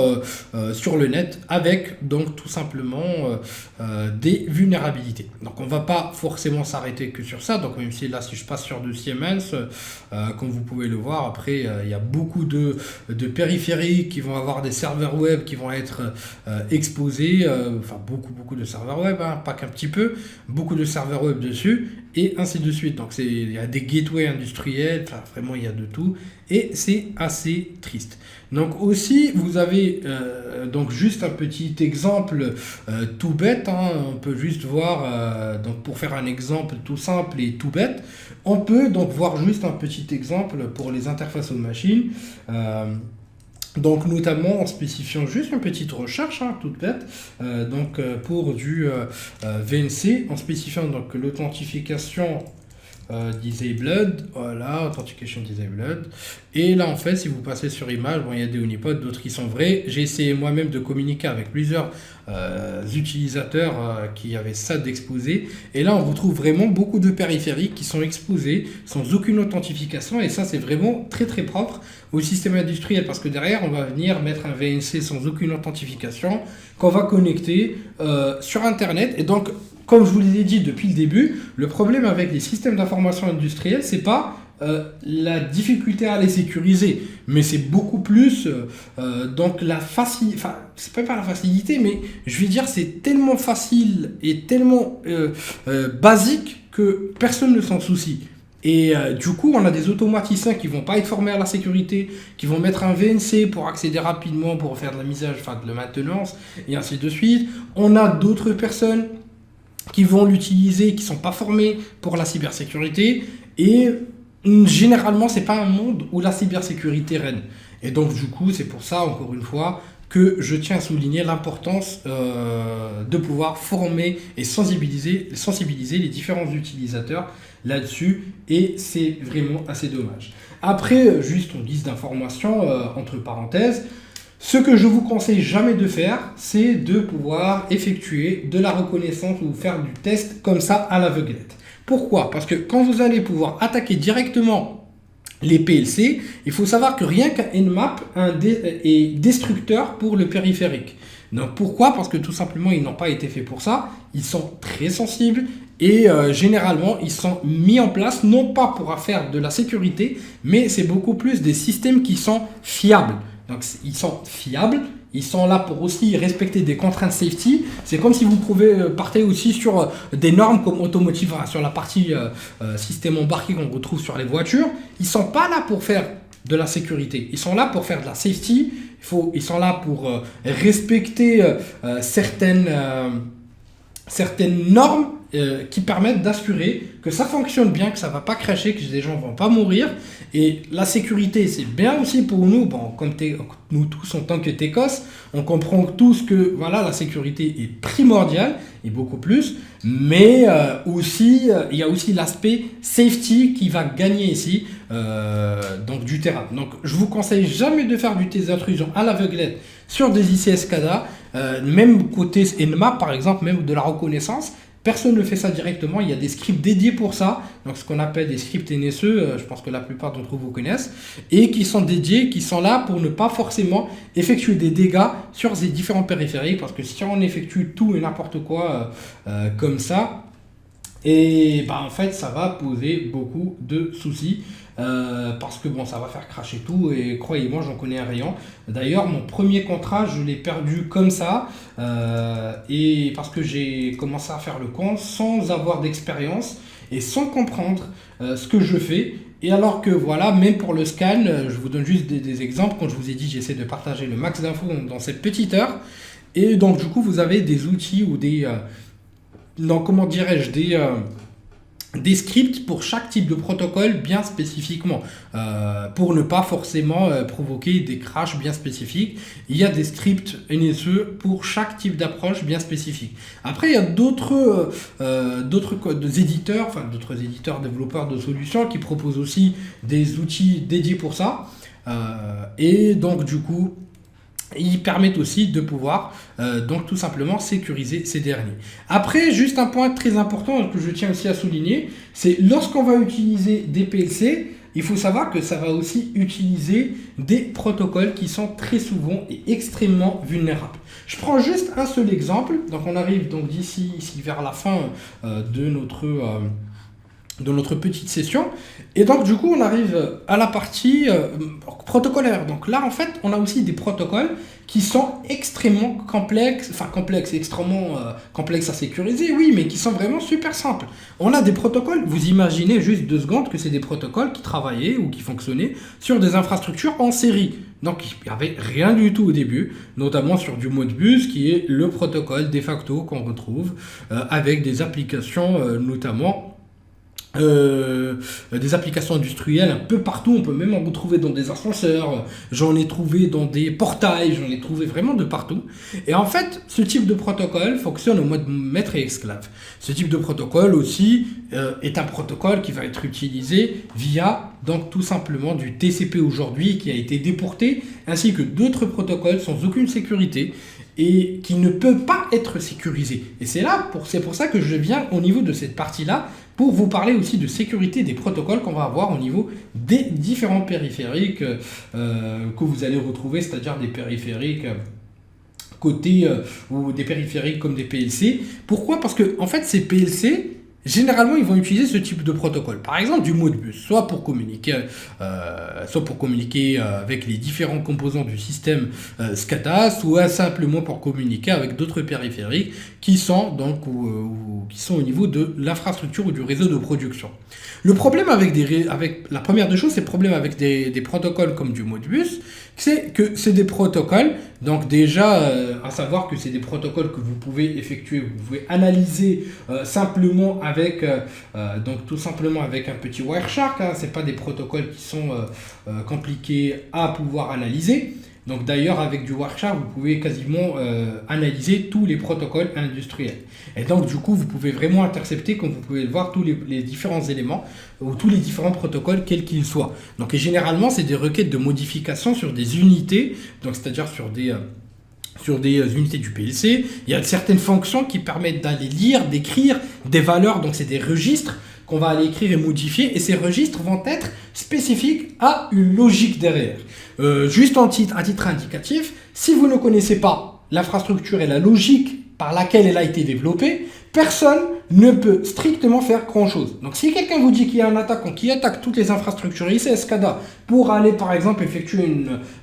le net avec donc tout simplement des vulnérabilités. Donc on va pas forcément s'arrêter que sur ça. Donc même si là si je passe sur de Siemens, comme vous pouvez le voir, après il y a beaucoup de périphériques qui vont avoir des serveurs web qui vont être exposés, enfin beaucoup de serveurs web, hein, pas qu'un petit peu, beaucoup de serveurs web dessus et ainsi de suite. Donc il y a des gateways industriels, enfin vraiment il y a de tout et c'est assez triste. Donc aussi, vous avez donc juste un petit exemple tout bête, hein, on peut juste voir, donc pour faire un exemple tout simple et tout bête, on peut donc voir juste un petit exemple pour les interfaces aux machines. Donc notamment en spécifiant juste une petite recherche, hein, toute bête, pour du VNC, en spécifiant donc l'authentification disabled, voilà, authentication disabled. Et là en fait, si vous passez sur image, bon, il y a des honeypots, d'autres qui sont vrais. J'ai essayé moi-même de communiquer avec plusieurs utilisateurs qui avaient ça d'exposé. Et là, on retrouve vraiment beaucoup de périphériques qui sont exposés sans aucune authentification. Et ça, c'est vraiment très très propre au système industriel parce que derrière, on va venir mettre un VNC sans aucune authentification qu'on va connecter sur Internet. Et donc, comme je vous l'ai dit depuis le début, le problème avec les systèmes d'information industriels, c'est pas la difficulté à les sécuriser, mais c'est beaucoup plus donc la facilité, enfin c'est pas la facilité, mais je vais dire c'est tellement facile et tellement basique que personne ne s'en soucie. Et du coup, on a des automaticiens qui vont pas être formés à la sécurité, qui vont mettre un VNC pour accéder rapidement, pour faire de la misage, enfin de la maintenance, et ainsi de suite. On a d'autres personnes qui vont l'utiliser, qui sont pas formées pour la cybersécurité, et généralement, c'est pas un monde où la cybersécurité règne. Et donc, du coup, c'est pour ça, encore une fois, que je tiens à souligner l'importance de pouvoir former et sensibiliser les différents utilisateurs là-dessus. Et c'est vraiment assez dommage. Après, juste en guise d'information, entre parenthèses, ce que je vous conseille jamais de faire, c'est de pouvoir effectuer de la reconnaissance ou faire du test comme ça à l'aveuglette. Pourquoi? Parce que quand vous allez pouvoir attaquer directement les PLC, il faut savoir que rien qu'un Nmap est destructeur pour le périphérique. Donc pourquoi? Parce que tout simplement, ils n'ont pas été faits pour ça. Ils sont très sensibles et généralement, ils sont mis en place non pas pour faire de la sécurité, mais c'est beaucoup plus des systèmes qui sont fiables. Donc ils sont fiables. Ils sont là pour aussi respecter des contraintes safety. C'est comme si vous partez aussi sur des normes comme automotive, sur la partie système embarqué qu'on retrouve sur les voitures. Ils ne sont pas là pour faire de la sécurité. Ils sont là pour faire de la safety. Ils sont là pour respecter certaines normes qui permettent d'assurer que ça fonctionne bien, que ça ne va pas cracher, que les gens ne vont pas mourir. Et la sécurité, c'est bien aussi pour nous, bon, comme nous tous en tant que Técos, on comprend tous que voilà, la sécurité est primordiale, et beaucoup plus, mais aussi, il y a aussi l'aspect safety qui va gagner ici, donc du terrain. Donc je vous conseille jamais de faire du test d'intrusion à l'aveuglette sur des ICS SCADA, même côté Nmap par exemple, même de la reconnaissance. Personne ne fait ça directement, il y a des scripts dédiés pour ça, donc ce qu'on appelle des scripts NSE, je pense que la plupart d'entre vous connaissent, et qui sont dédiés, qui sont là pour ne pas forcément effectuer des dégâts sur ces différents périphériques, parce que si on effectue tout et n'importe quoi comme ça, et en fait ça va poser beaucoup de soucis. Parce que bon, ça va faire cracher tout et croyez-moi, j'en connais un rayon. D'ailleurs, mon premier contrat, je l'ai perdu comme ça et parce que j'ai commencé à faire le compte sans avoir d'expérience et sans comprendre ce que je fais. Et alors que voilà, même pour le scan, je vous donne juste des exemples. Comme je vous ai dit, j'essaie de partager le max d'infos dans cette petite heure. Et donc du coup, vous avez des outils ou des... non, comment dirais-je, des scripts pour chaque type de protocole bien spécifiquement pour ne pas forcément provoquer des crashs bien spécifiques. Il y a des scripts NSE pour chaque type d'approche bien spécifique. Après, il y a d'autres éditeurs, enfin d'autres éditeurs développeurs de solutions qui proposent aussi des outils dédiés pour ça. Et donc du coup, ils permettent aussi de pouvoir donc tout simplement sécuriser ces derniers. Après, juste un point très important que je tiens aussi à souligner, c'est lorsqu'on va utiliser des PLC, il faut savoir que ça va aussi utiliser des protocoles qui sont très souvent et extrêmement vulnérables. Je prends juste un seul exemple. Donc on arrive donc d'ici vers la fin de notre petite session. Et donc du coup on arrive à la partie protocolaire. Donc là en fait on a aussi des protocoles qui sont extrêmement extrêmement complexes à sécuriser, oui, mais qui sont vraiment super simples. On a des protocoles, vous imaginez juste 2 secondes que c'est des protocoles qui travaillaient ou qui fonctionnaient sur des infrastructures en série. Donc il n'y avait rien du tout au début, notamment sur du Modbus qui est le protocole de facto qu'on retrouve avec des applications notamment des applications industrielles un peu partout. On peut même en retrouver dans des ascenseurs, j'en ai trouvé dans des portails, j'en ai trouvé vraiment de partout. Et en fait, ce type de protocole fonctionne au mode maître et esclave. Ce type de protocole aussi est un protocole qui va être utilisé via donc tout simplement du TCP aujourd'hui qui a été déporté, ainsi que d'autres protocoles sans aucune sécurité et qui ne peut pas être sécurisé. Et c'est pour ça que je viens au niveau de cette partie-là pour vous parler aussi de sécurité des protocoles qu'on va avoir au niveau des différents périphériques que vous allez retrouver, c'est-à-dire des périphériques côté ou des périphériques comme des PLC. Pourquoi? Parce que en fait, ces PLC, généralement, ils vont utiliser ce type de protocole. Par exemple, du Modbus, soit pour communiquer avec les différents composants du système SCADA, soit simplement pour communiquer avec d'autres périphériques qui sont donc qui sont au niveau de l'infrastructure ou du réseau de production. Le problème avec la première des choses, c'est le problème avec des protocoles comme du Modbus, c'est que c'est des protocoles, donc déjà, à savoir que c'est des protocoles que vous pouvez effectuer, vous pouvez analyser simplement avec, donc tout simplement avec un petit Wireshark, hein, c'est pas des protocoles qui sont compliqués à pouvoir analyser. Donc d'ailleurs, avec du Wireshark, vous pouvez quasiment analyser tous les protocoles industriels. Et donc du coup, vous pouvez vraiment intercepter, comme vous pouvez le voir, tous les différents éléments ou tous les différents protocoles, quels qu'ils soient. Donc et généralement, c'est des requêtes de modification sur des unités, donc c'est-à-dire sur des unités du PLC. Il y a certaines fonctions qui permettent d'aller lire, d'écrire des valeurs, donc c'est des registres qu'on va aller écrire et modifier, et ces registres vont être spécifiques à une logique derrière. Juste à titre indicatif, si vous ne connaissez pas l'infrastructure et la logique par laquelle elle a été développée, personne ne peut strictement faire grand-chose. Donc si quelqu'un vous dit qu'il y a un attaquant qui attaque toutes les infrastructures ICS SCADA pour aller par exemple effectuer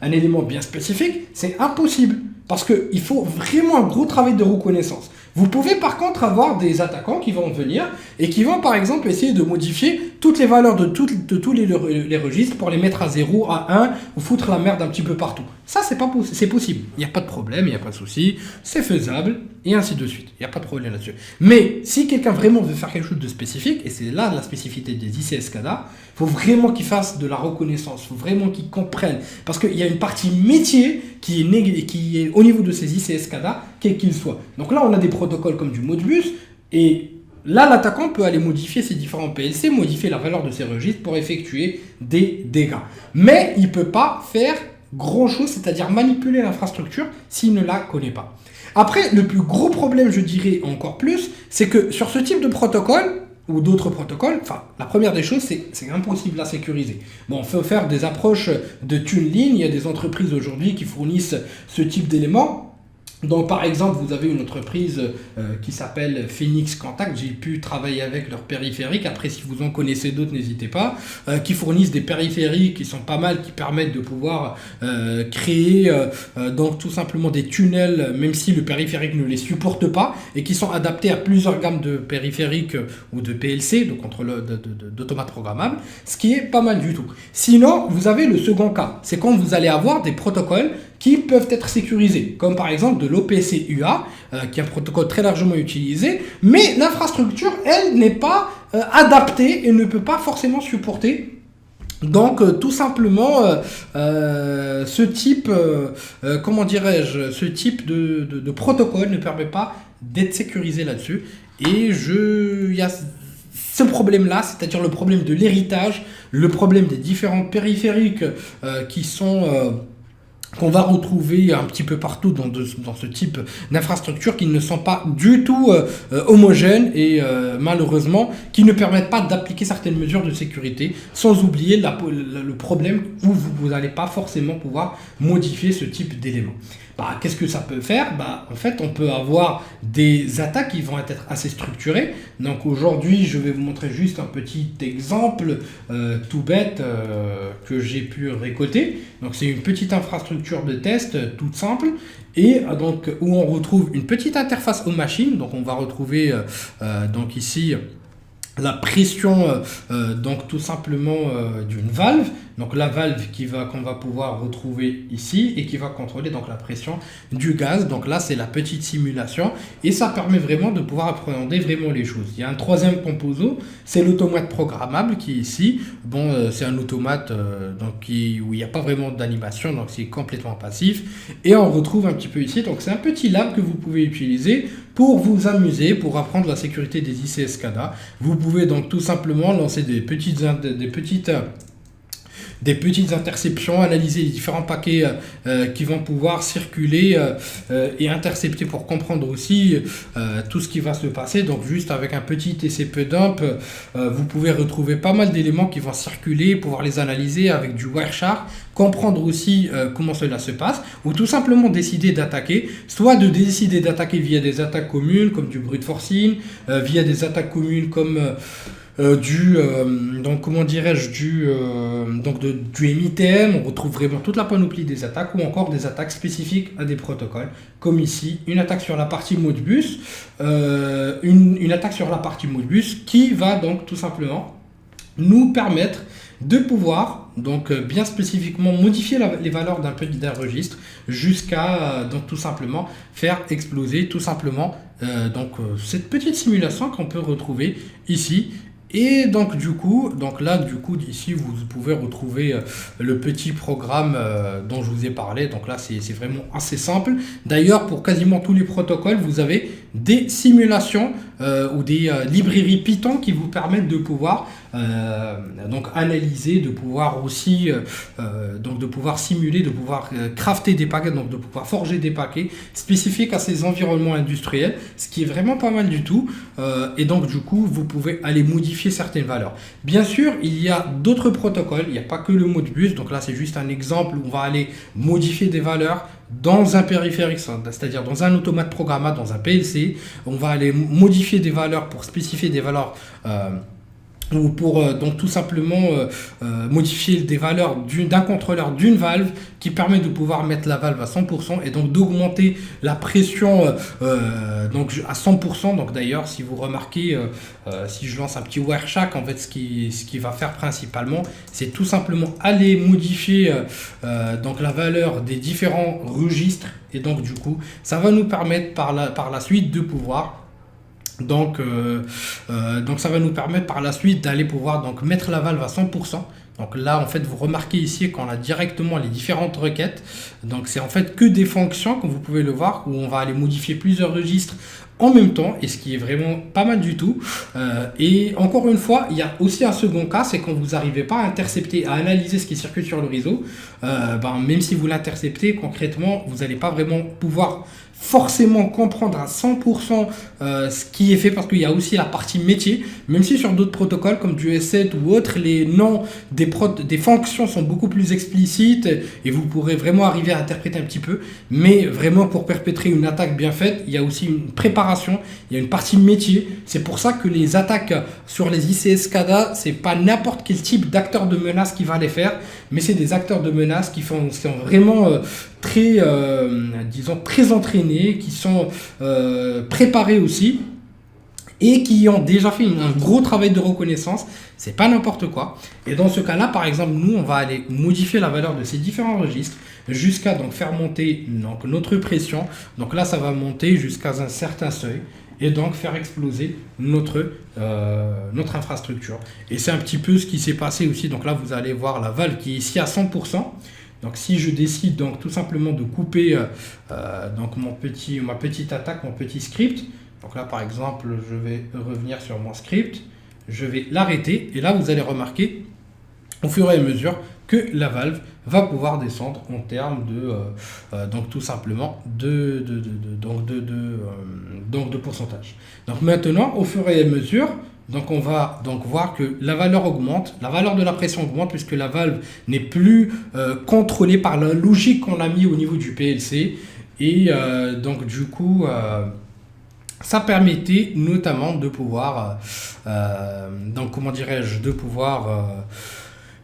un élément bien spécifique, c'est impossible. Parce qu'il faut vraiment un gros travail de reconnaissance. Vous pouvez par contre avoir des attaquants qui vont venir et qui vont par exemple essayer de modifier toutes les valeurs de tous les registres pour les mettre à 0, à 1 ou foutre la merde un petit peu partout. Ça, c'est possible. Il n'y a pas de problème, il n'y a pas de souci, c'est faisable et ainsi de suite. Il n'y a pas de problème là-dessus. Mais si quelqu'un vraiment veut faire quelque chose de spécifique, et c'est là la spécificité des ICS SCADA, il faut vraiment qu'il fasse de la reconnaissance, il faut vraiment qu'il comprenne. Parce qu'il y a une partie métier qui est au niveau de ces ICS SCADA, quel qu'il soit. Donc là, on a des protocoles comme du Modbus, et là, l'attaquant peut aller modifier ses différents PLC, modifier la valeur de ses registres pour effectuer des dégâts. Mais il ne peut pas faire grand-chose, c'est-à-dire manipuler l'infrastructure s'il ne la connaît pas. Après, le plus gros problème, je dirais encore plus, c'est que sur ce type de protocole, ou d'autres protocoles, enfin, la première des choses, c'est impossible à sécuriser. Bon, on peut faire des approches de TuneLine, il y a des entreprises aujourd'hui qui fournissent ce type d'éléments. Donc par exemple, vous avez une entreprise qui s'appelle Phoenix Contact, j'ai pu travailler avec leurs périphériques, après si vous en connaissez d'autres, n'hésitez pas, qui fournissent des périphériques qui sont pas mal, qui permettent de pouvoir créer donc tout simplement des tunnels, même si le périphérique ne les supporte pas, et qui sont adaptés à plusieurs gammes de périphériques ou de PLC, de contrôleurs d'automates programmables, ce qui est pas mal du tout. Sinon, vous avez le second cas, c'est quand vous allez avoir des protocoles qui peuvent être sécurisés, comme par exemple de l'OPC UA, qui est un protocole très largement utilisé, mais l'infrastructure, elle, n'est pas adaptée et ne peut pas forcément supporter. Donc tout simplement ce type de protocole ne permet pas d'être sécurisé là-dessus, et il y a ce problème-là, c'est-à-dire le problème de l'héritage, le problème des différents périphériques qu'on va retrouver un petit peu partout dans ce type d'infrastructures qui ne sont pas du tout homogènes et malheureusement qui ne permettent pas d'appliquer certaines mesures de sécurité, sans oublier le problème où vous n'allez pas forcément pouvoir modifier ce type d'éléments. Qu'est-ce que ça peut faire? En fait, on peut avoir des attaques qui vont être assez structurées. Donc aujourd'hui, je vais vous montrer juste un petit exemple tout bête que j'ai pu récolter. Donc c'est une petite infrastructure de test toute simple, et donc où on retrouve une petite interface aux machines. Donc on va retrouver donc ici la pression donc tout simplement d'une valve, donc la valve qu'on va pouvoir retrouver ici et qui va contrôler donc la pression du gaz. Donc là c'est la petite simulation, et ça permet vraiment de pouvoir appréhender vraiment les choses. Il y a un troisième composant, c'est l'automate programmable qui est ici. Bon, c'est un automate où il n'y a pas vraiment d'animation, donc c'est complètement passif, et on retrouve un petit peu ici, donc c'est un petit lab que vous pouvez utiliser pour vous amuser, pour apprendre la sécurité des ICS SCADA. Vous pouvez donc tout simplement lancer des petites des petites interceptions, analyser les différents paquets qui vont pouvoir circuler et intercepter pour comprendre aussi tout ce qui va se passer. Donc juste avec un petit TCP dump, vous pouvez retrouver pas mal d'éléments qui vont circuler, pouvoir les analyser avec du Wireshark, comprendre aussi comment cela se passe, ou tout simplement décider d'attaquer, soit de décider d'attaquer via des attaques communes comme du brute forcing, via des attaques communes comme donc comment dirais-je, du MITM. On retrouve vraiment toute la panoplie des attaques, ou encore des attaques spécifiques à des protocoles, comme ici une attaque sur la partie Modbus, une attaque sur la partie Modbus qui va donc tout simplement nous permettre de pouvoir donc bien spécifiquement modifier les valeurs d'un registre jusqu'à donc tout simplement faire exploser tout simplement cette petite simulation qu'on peut retrouver ici. Et donc du coup ici vous pouvez retrouver le petit programme dont je vous ai parlé. Donc là c'est vraiment assez simple. D'ailleurs, pour quasiment tous les protocoles, vous avez des simulations ou des librairies Python qui vous permettent de pouvoir donc analyser, de pouvoir aussi de pouvoir simuler, de pouvoir crafter des paquets, donc de pouvoir forger des paquets spécifiques à ces environnements industriels, ce qui est vraiment pas mal du tout. Et donc du coup vous pouvez aller modifier certaines valeurs. Bien sûr, il y a d'autres protocoles, il n'y a pas que le Modbus. Donc là c'est juste un exemple où on va aller modifier des valeurs dans un périphérique, c'est-à-dire dans un automate programmable, dans un PLC. On va aller modifier des valeurs pour spécifier des valeurs ou pour donc tout simplement modifier des valeurs d'un contrôleur d'une valve qui permet de pouvoir mettre la valve à 100% et donc d'augmenter la pression donc à 100%. Donc d'ailleurs, si vous remarquez, si je lance un petit Wireshark, en fait ce qui va faire principalement, c'est tout simplement aller modifier donc la valeur des différents registres, et donc du coup ça va nous permettre par la suite de pouvoir donc ça va nous permettre par la suite d'aller pouvoir donc mettre la valve à 100%. Donc là en fait vous remarquez ici qu'on a directement les différentes requêtes. Donc c'est en fait que des fonctions, comme vous pouvez le voir, où on va aller modifier plusieurs registres en même temps, et ce qui est vraiment pas mal du tout. Et encore une fois, il y a aussi un second cas, c'est quand vous n'arrivez pas à intercepter, à analyser ce qui circule sur le réseau. Même si vous l'interceptez, concrètement vous n'allez pas vraiment pouvoir forcément comprendre à 100% ce qui est fait, parce qu'il y a aussi la partie métier. Même si sur d'autres protocoles comme du S7 ou autres, les noms des fonctions sont beaucoup plus explicites et vous pourrez vraiment arriver à interpréter un petit peu. Mais vraiment, pour perpétrer une attaque bien faite, il y a aussi une préparation, il y a une partie métier. C'est pour ça que les attaques sur les ICS SCADA, c'est pas n'importe quel type d'acteur de menace qui va les faire, mais c'est des acteurs de menace qui sont vraiment très entraînés, qui sont préparés aussi, et qui ont déjà fait un gros travail de reconnaissance. C'est pas n'importe quoi. Et dans ce cas-là, par exemple, nous, on va aller modifier la valeur de ces différents registres jusqu'à donc faire monter donc notre pression. Donc là, ça va monter jusqu'à un certain seuil et donc faire exploser notre infrastructure. Et c'est un petit peu ce qui s'est passé aussi. Donc là, vous allez voir la valve qui est ici à 100%. Donc si je décide donc tout simplement de couper donc ma petite attaque, mon petit script, donc là par exemple je vais revenir sur mon script, je vais l'arrêter, et là vous allez remarquer au fur et à mesure que la valve va pouvoir descendre en termes de donc tout simplement de pourcentage. Donc maintenant, au fur et à mesure, donc on va donc voir que la valeur augmente, la valeur de la pression augmente, puisque la valve n'est plus contrôlée par la logique qu'on a mis au niveau du PLC. Et donc du coup ça permettait notamment de pouvoir donc comment dirais-je, de pouvoir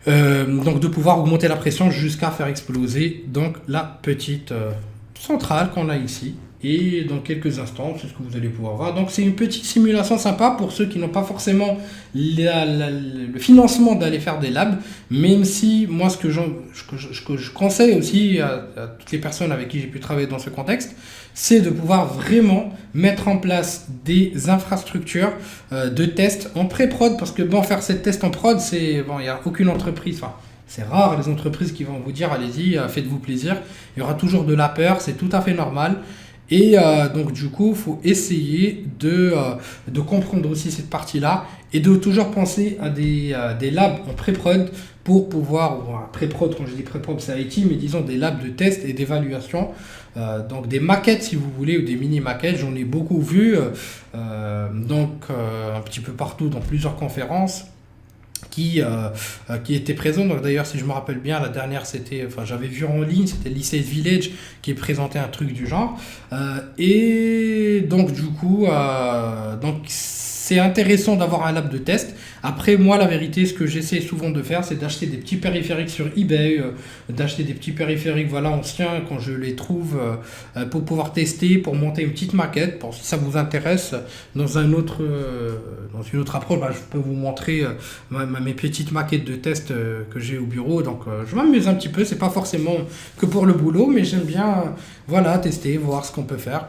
augmenter la pression jusqu'à faire exploser donc la petite centrale qu'on a ici. Et dans quelques instants, c'est ce que vous allez pouvoir voir. Donc c'est une petite simulation sympa pour ceux qui n'ont pas forcément le financement d'aller faire des labs. Même si moi, ce que je conseille aussi à toutes les personnes avec qui j'ai pu travailler dans ce contexte, c'est de pouvoir vraiment mettre en place des infrastructures de tests en pré-prod. Parce que faire ces tests en prod, il n'y a aucune entreprise... C'est rare les entreprises qui vont vous dire allez-y, faites-vous plaisir. Il y aura toujours de la peur, c'est tout à fait normal. Et donc du coup, il faut essayer de comprendre aussi cette partie-là et de toujours penser à des labs en pré-prod pour pouvoir, ou en pré-prod, quand je dis pré-prod, c'est IT, mais disons des labs de test et d'évaluation. Donc des maquettes si vous voulez, ou des mini-maquettes, j'en ai beaucoup vu, un petit peu partout dans plusieurs conférences qui était présent. Donc d'ailleurs, si je me rappelle bien, la dernière, j'avais vu en ligne, c'était Lycée Village qui présentait un truc du genre. Et donc du coup, c'est intéressant d'avoir un lab de test. Après, moi, la vérité, ce que j'essaie souvent de faire, c'est d'acheter des petits périphériques sur eBay, d'acheter des petits périphériques, voilà, anciens, quand je les trouve, pour pouvoir tester, pour monter une petite maquette. Bon, si ça vous intéresse, dans une autre approche, je peux vous montrer mes petites maquettes de test que j'ai au bureau. Donc, je m'amuse un petit peu. C'est pas forcément que pour le boulot, mais j'aime bien, voilà, tester, voir ce qu'on peut faire.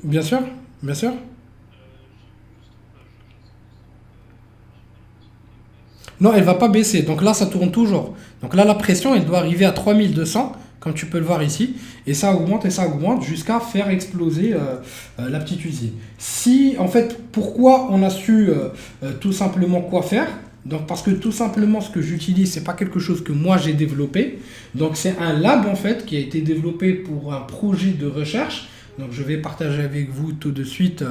Bien sûr, bien sûr. Non, elle va pas baisser. Donc là, ça tourne toujours. Donc là, la pression, elle doit arriver à 3200, comme tu peux le voir ici. Et ça augmente jusqu'à faire exploser la petite usine. Si, en fait, pourquoi on a su tout simplement quoi faire? Donc parce que tout simplement, ce que j'utilise, c'est pas quelque chose que moi j'ai développé. Donc c'est un lab, en fait, qui a été développé pour un projet de recherche. Donc je vais partager avec vous tout de suite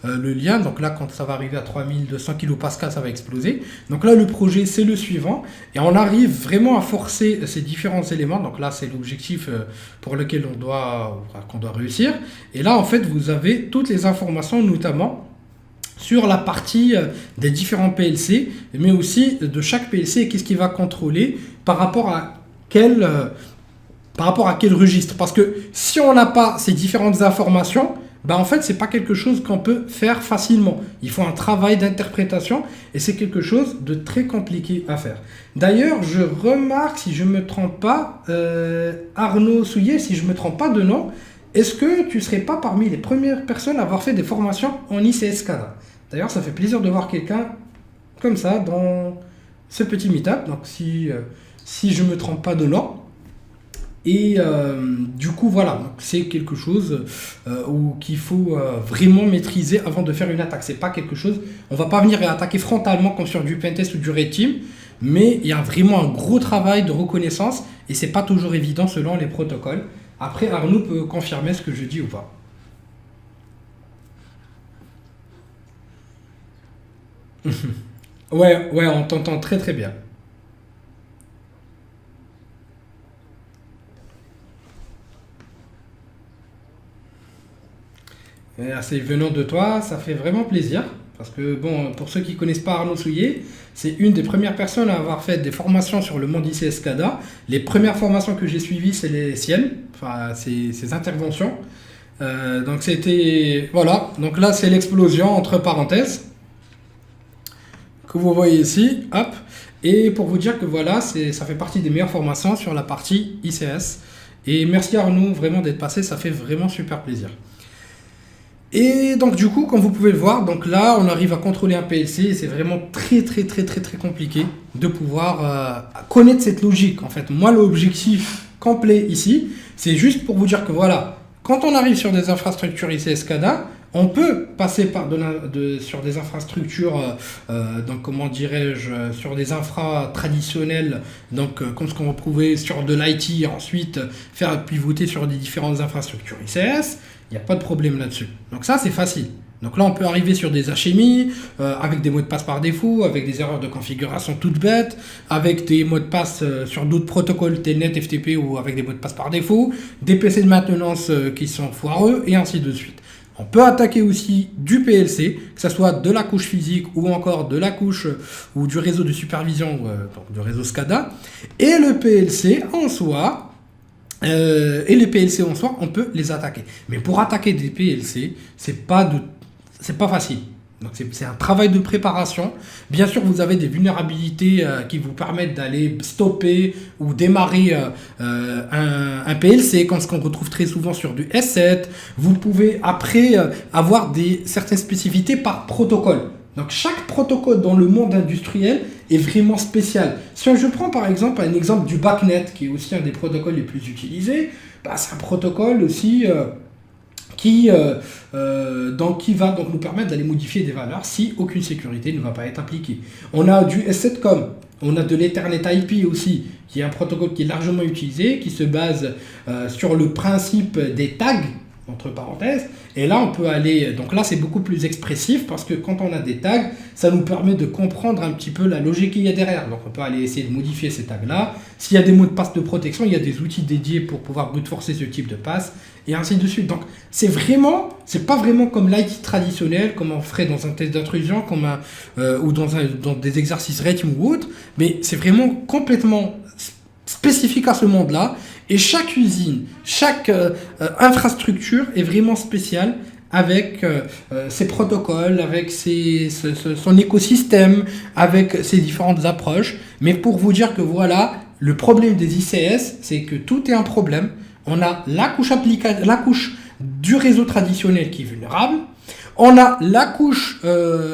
le lien. Donc là, quand ça va arriver à 3200 kilopascales, ça va exploser. Donc là, le projet, c'est le suivant. Et on arrive vraiment à forcer ces différents éléments. Donc là, c'est l'objectif pour lequel qu'on doit réussir. Et là, en fait, vous avez toutes les informations, notamment sur la partie des différents PLC, mais aussi de chaque PLC et qu'est-ce qu'il va contrôler par rapport à quel, euh, par rapport à quel registre. Parce que si on n'a pas ces différentes informations, en fait, c'est pas quelque chose qu'on peut faire facilement. Il faut un travail d'interprétation et c'est quelque chose de très compliqué à faire. D'ailleurs, je remarque, si je ne me trompe pas, Arnaud Souillet, si je ne me trompe pas de nom, est-ce que tu ne serais pas parmi les premières personnes à avoir fait des formations en ICS-CADA? D'ailleurs, ça fait plaisir de voir quelqu'un comme ça dans ce petit meet-up. Donc, si je ne me trompe pas de nom. Et du coup, voilà, donc c'est quelque chose qu'il faut vraiment maîtriser avant de faire une attaque. C'est pas quelque chose, on va pas venir et attaquer frontalement comme sur du pentest ou du red team, mais il y a vraiment un gros travail de reconnaissance et c'est pas toujours évident selon les protocoles. Après, Arnaud peut confirmer ce que je dis ou pas. Ouais, ouais, on t'entend très très bien. C'est venant de toi, ça fait vraiment plaisir. Parce que, bon, pour ceux qui ne connaissent pas Arnaud Souillet, c'est une des premières personnes à avoir fait des formations sur le monde ICS-CADA. Les premières formations que j'ai suivies, c'est les siennes, enfin, ses interventions. Donc, c'était. Voilà, donc là, c'est l'explosion, entre parenthèses, que vous voyez ici. Hop. Et pour vous dire que voilà, ça fait partie des meilleures formations sur la partie ICS. Et merci Arnaud, vraiment d'être passé, ça fait vraiment super plaisir. Et donc du coup, comme vous pouvez le voir, donc là, on arrive à contrôler un PLC et c'est vraiment très très très très très compliqué de pouvoir connaître cette logique. En fait, moi, l'objectif complet ici, c'est juste pour vous dire que voilà, quand on arrive sur des infrastructures ICS CADA, on peut passer sur des infrastructures, donc comment dirais-je, sur des infras traditionnels, donc comme ce qu'on va trouver sur de l'IT, ensuite faire pivoter sur des différentes infrastructures ICS. Il n'y a pas de problème là-dessus. Donc ça, c'est facile. Donc là, on peut arriver sur des HMI, avec des mots de passe par défaut, avec des erreurs de configuration toutes bêtes, avec des mots de passe sur d'autres protocoles, Telnet, FTP, ou avec des mots de passe par défaut, des PC de maintenance qui sont foireux, et ainsi de suite. On peut attaquer aussi du PLC, que ce soit de la couche physique ou encore de la couche ou du réseau de supervision, donc du réseau SCADA. Et le PLC en soi, et les PLC en soi, on peut les attaquer. Mais pour attaquer des PLC, c'est pas facile. Donc c'est un travail de préparation. Bien sûr, vous avez des vulnérabilités qui vous permettent d'aller stopper ou démarrer un PLC, comme ce qu'on retrouve très souvent sur du S7. Vous pouvez après avoir certaines spécificités par protocole. Donc chaque protocole dans le monde industriel est vraiment spécial. Si je prends par exemple un exemple du BACnet, qui est aussi un des protocoles les plus utilisés, Bah, c'est un protocole aussi qui va donc nous permettre d'aller modifier des valeurs si aucune sécurité ne va pas être appliquée. On a du S7com, on a de l'Ethernet IP aussi, qui est un protocole qui est largement utilisé, qui se base sur le principe des tags, entre parenthèses, et là on peut aller, donc là c'est beaucoup plus expressif parce que quand on a des tags, ça nous permet de comprendre un petit peu la logique qu'il y a derrière. Donc on peut aller essayer de modifier ces tags là. S'il y a des mots de passe de protection, il y a des outils dédiés pour pouvoir brute forcer ce type de passe et ainsi de suite. Donc c'est pas vraiment comme l'IT traditionnel, comme on ferait dans un test d'intrusion, ou dans des exercices Red Team ou autre, mais c'est vraiment complètement spécifique à ce monde-là. Et chaque usine, chaque infrastructure est vraiment spéciale avec ses protocoles, avec son écosystème, avec ses différentes approches. Mais pour vous dire que voilà, le problème des ICS, c'est que tout est un problème. On a la couche du réseau traditionnel qui est vulnérable. On a la couche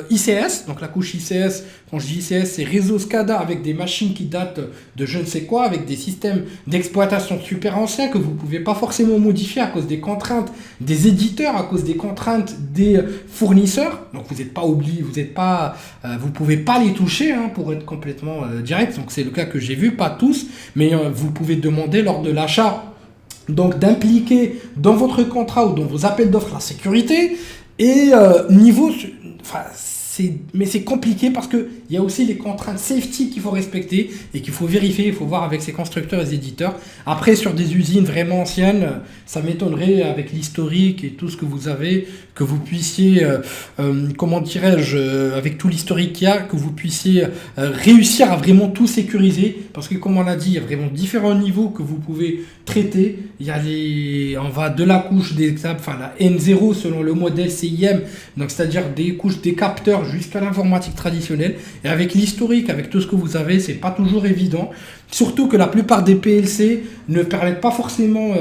ICS, donc la couche ICS, quand je dis ICS, c'est réseau SCADA avec des machines qui datent de je ne sais quoi, avec des systèmes d'exploitation super anciens que vous ne pouvez pas forcément modifier à cause des contraintes des éditeurs, à cause des contraintes des fournisseurs. Donc vous n'êtes pas obligé, vous pouvez pas les toucher pour être complètement direct. Donc c'est le cas que j'ai vu, pas tous, mais vous pouvez demander lors de l'achat donc d'impliquer dans votre contrat ou dans vos appels d'offres la sécurité. Et mais c'est compliqué parce qu'il y a aussi les contraintes safety qu'il faut respecter et qu'il faut vérifier, il faut voir avec ses constructeurs et ses éditeurs. Après, sur des usines vraiment anciennes, ça m'étonnerait avec l'historique et tout ce que vous avez, que vous puissiez, avec tout l'historique qu'il y a, que vous puissiez réussir à vraiment tout sécuriser. Parce que comme on l'a dit, il y a vraiment différents niveaux que vous pouvez traiter. On va de la couche la N0 selon le modèle CIM, donc c'est-à-dire des couches des capteurs jusqu'à l'informatique traditionnelle. Et avec l'historique, avec tout ce que vous avez, c'est pas toujours évident. Surtout que la plupart des PLC ne permettent pas forcément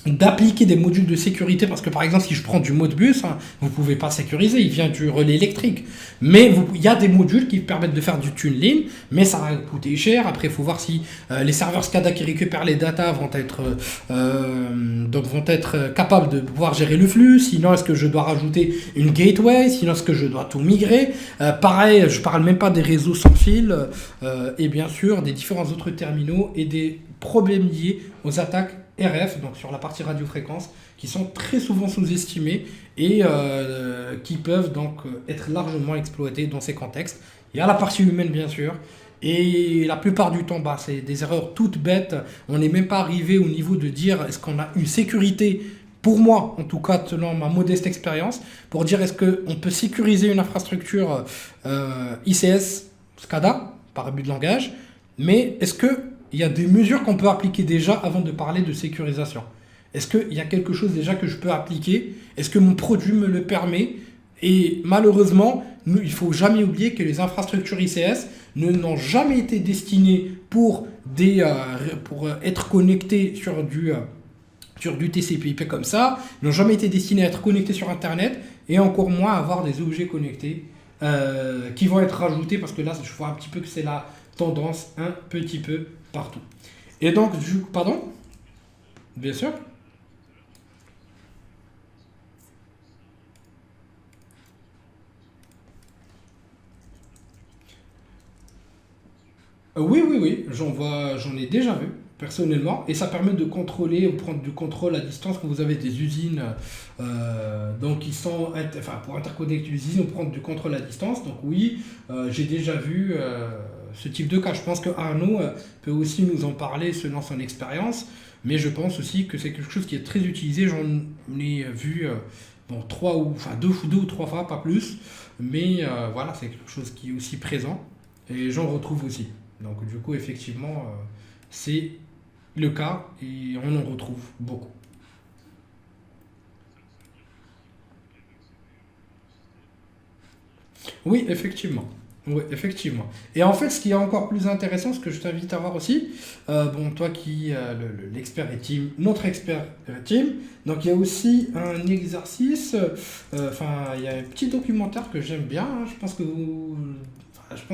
d'appliquer des modules de sécurité, parce que par exemple si je prends du Modbus, vous pouvez pas sécuriser, il vient du relais électrique, mais il y a des modules qui permettent de faire du tuneling, mais ça va coûter cher. Après il faut voir si les serveurs SCADA qui récupèrent les data vont être capables de pouvoir gérer le flux, sinon est-ce que je dois rajouter une gateway, sinon est-ce que je dois tout migrer, pareil je parle même pas des réseaux sans fil, et bien sûr des différents autres terminaux et des problèmes liés aux attaques RF, donc sur la partie radiofréquence, qui sont très souvent sous-estimés et qui peuvent donc être largement exploités dans ces contextes. Il y a la partie humaine bien sûr, et la plupart du temps, c'est des erreurs toutes bêtes. On n'est même pas arrivé au niveau de dire est-ce qu'on a une sécurité, pour moi en tout cas selon ma modeste expérience, pour dire est-ce qu'on peut sécuriser une infrastructure ICS SCADA par abus de langage, mais est-ce que il y a des mesures qu'on peut appliquer déjà avant de parler de sécurisation. Est-ce qu'il y a quelque chose déjà que je peux appliquer? Est-ce que mon produit me le permet? Et malheureusement, il ne faut jamais oublier que les infrastructures ICS n'ont jamais été destinées pour être connectées sur du TCP/IP comme ça. Ils n'ont jamais été destinées à être connectées sur Internet et encore moins à avoir des objets connectés qui vont être rajoutés, parce que là, je vois un petit peu que c'est la tendance un petit peu partout. Et donc, pardon? Bien sûr. Oui, j'en ai déjà vu personnellement, et ça permet de contrôler ou prendre du contrôle à distance quand vous avez des usines, donc pour interconnecter les usines ou prendre du contrôle à distance. Donc oui, j'ai déjà vu ce type de cas. Je pense que Arnaud peut aussi nous en parler selon son expérience, mais je pense aussi que c'est quelque chose qui est très utilisé. J'en ai vu deux ou trois fois, pas plus, mais voilà, c'est quelque chose qui est aussi présent et j'en retrouve aussi. Donc du coup, effectivement, c'est le cas et on en retrouve beaucoup. Oui, effectivement. Oui, effectivement. Et en fait, ce qui est encore plus intéressant, ce que je t'invite à voir aussi, toi qui l'expert est team, notre expert est team, donc il y a aussi un exercice, il y a un petit documentaire que j'aime bien, je pense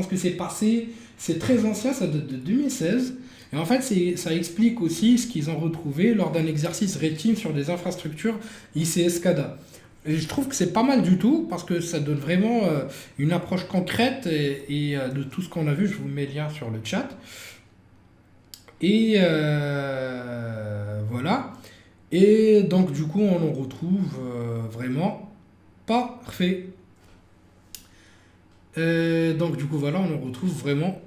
que c'est passé, c'est très ancien, ça date de 2016. Et en fait, ça explique aussi ce qu'ils ont retrouvé lors d'un exercice Red Team sur des infrastructures ICS SCADA. Et je trouve que c'est pas mal du tout parce que ça donne vraiment une approche concrète de tout ce qu'on a vu. Je vous mets le lien sur le chat. Et voilà. Et donc, du coup, on en retrouve vraiment parfait. Donc, du coup, voilà, on en retrouve vraiment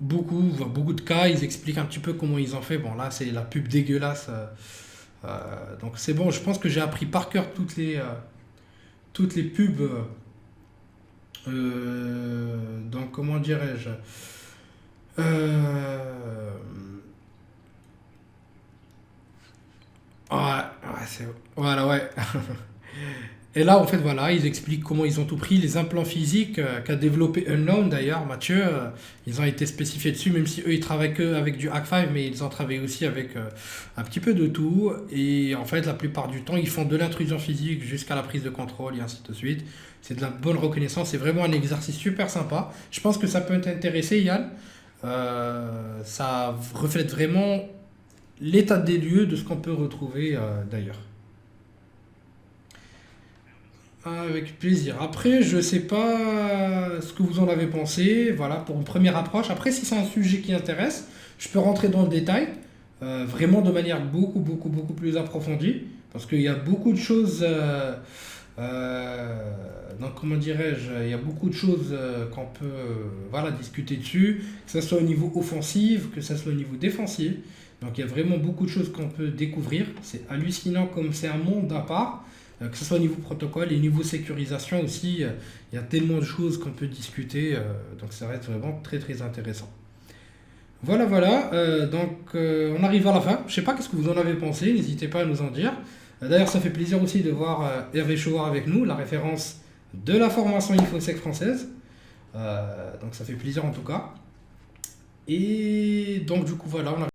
beaucoup de cas. Ils expliquent un petit peu comment ils ont fait. Bon, là, c'est la pub dégueulasse. Donc, c'est bon. Je pense que j'ai appris par cœur toutes les pubs. Donc, comment dirais-je euh, ouais, voilà, ouais. Et là, en fait, voilà, ils expliquent comment ils ont tout pris, les implants physiques qu'a développé Unknown d'ailleurs, Mathieu, ils ont été spécifiés dessus, même si eux, ils travaillent que avec du Hack5, mais ils ont travaillé aussi avec un petit peu de tout. Et en fait, la plupart du temps, ils font de l'intrusion physique jusqu'à la prise de contrôle et ainsi de suite. C'est de la bonne reconnaissance, c'est vraiment un exercice super sympa. Je pense que ça peut t'intéresser, Yann. Ça reflète vraiment l'état des lieux de ce qu'on peut retrouver d'ailleurs. Avec plaisir. Après, je sais pas ce que vous en avez pensé, voilà, pour une première approche. Après, si c'est un sujet qui intéresse, je peux rentrer dans le détail, vraiment de manière beaucoup plus approfondie, parce qu'il y a beaucoup de choses, donc comment dirais-je, il y a beaucoup de choses qu'on peut, voilà, discuter dessus, que ce soit au niveau offensif, que ce soit au niveau défensif. Donc il y a vraiment beaucoup de choses qu'on peut découvrir. C'est hallucinant comme c'est un monde à part. Que ce soit au niveau protocole et niveau sécurisation aussi, il y a tellement de choses qu'on peut discuter, donc ça reste vraiment très intéressant. Voilà, donc on arrive à la fin. Je sais pas qu'est-ce que vous en avez pensé, n'hésitez pas à nous en dire. D'ailleurs, ça fait plaisir aussi de voir Hervé Chouard avec nous, la référence de la formation InfoSec française. Donc ça fait plaisir en tout cas. Et donc du coup voilà, on a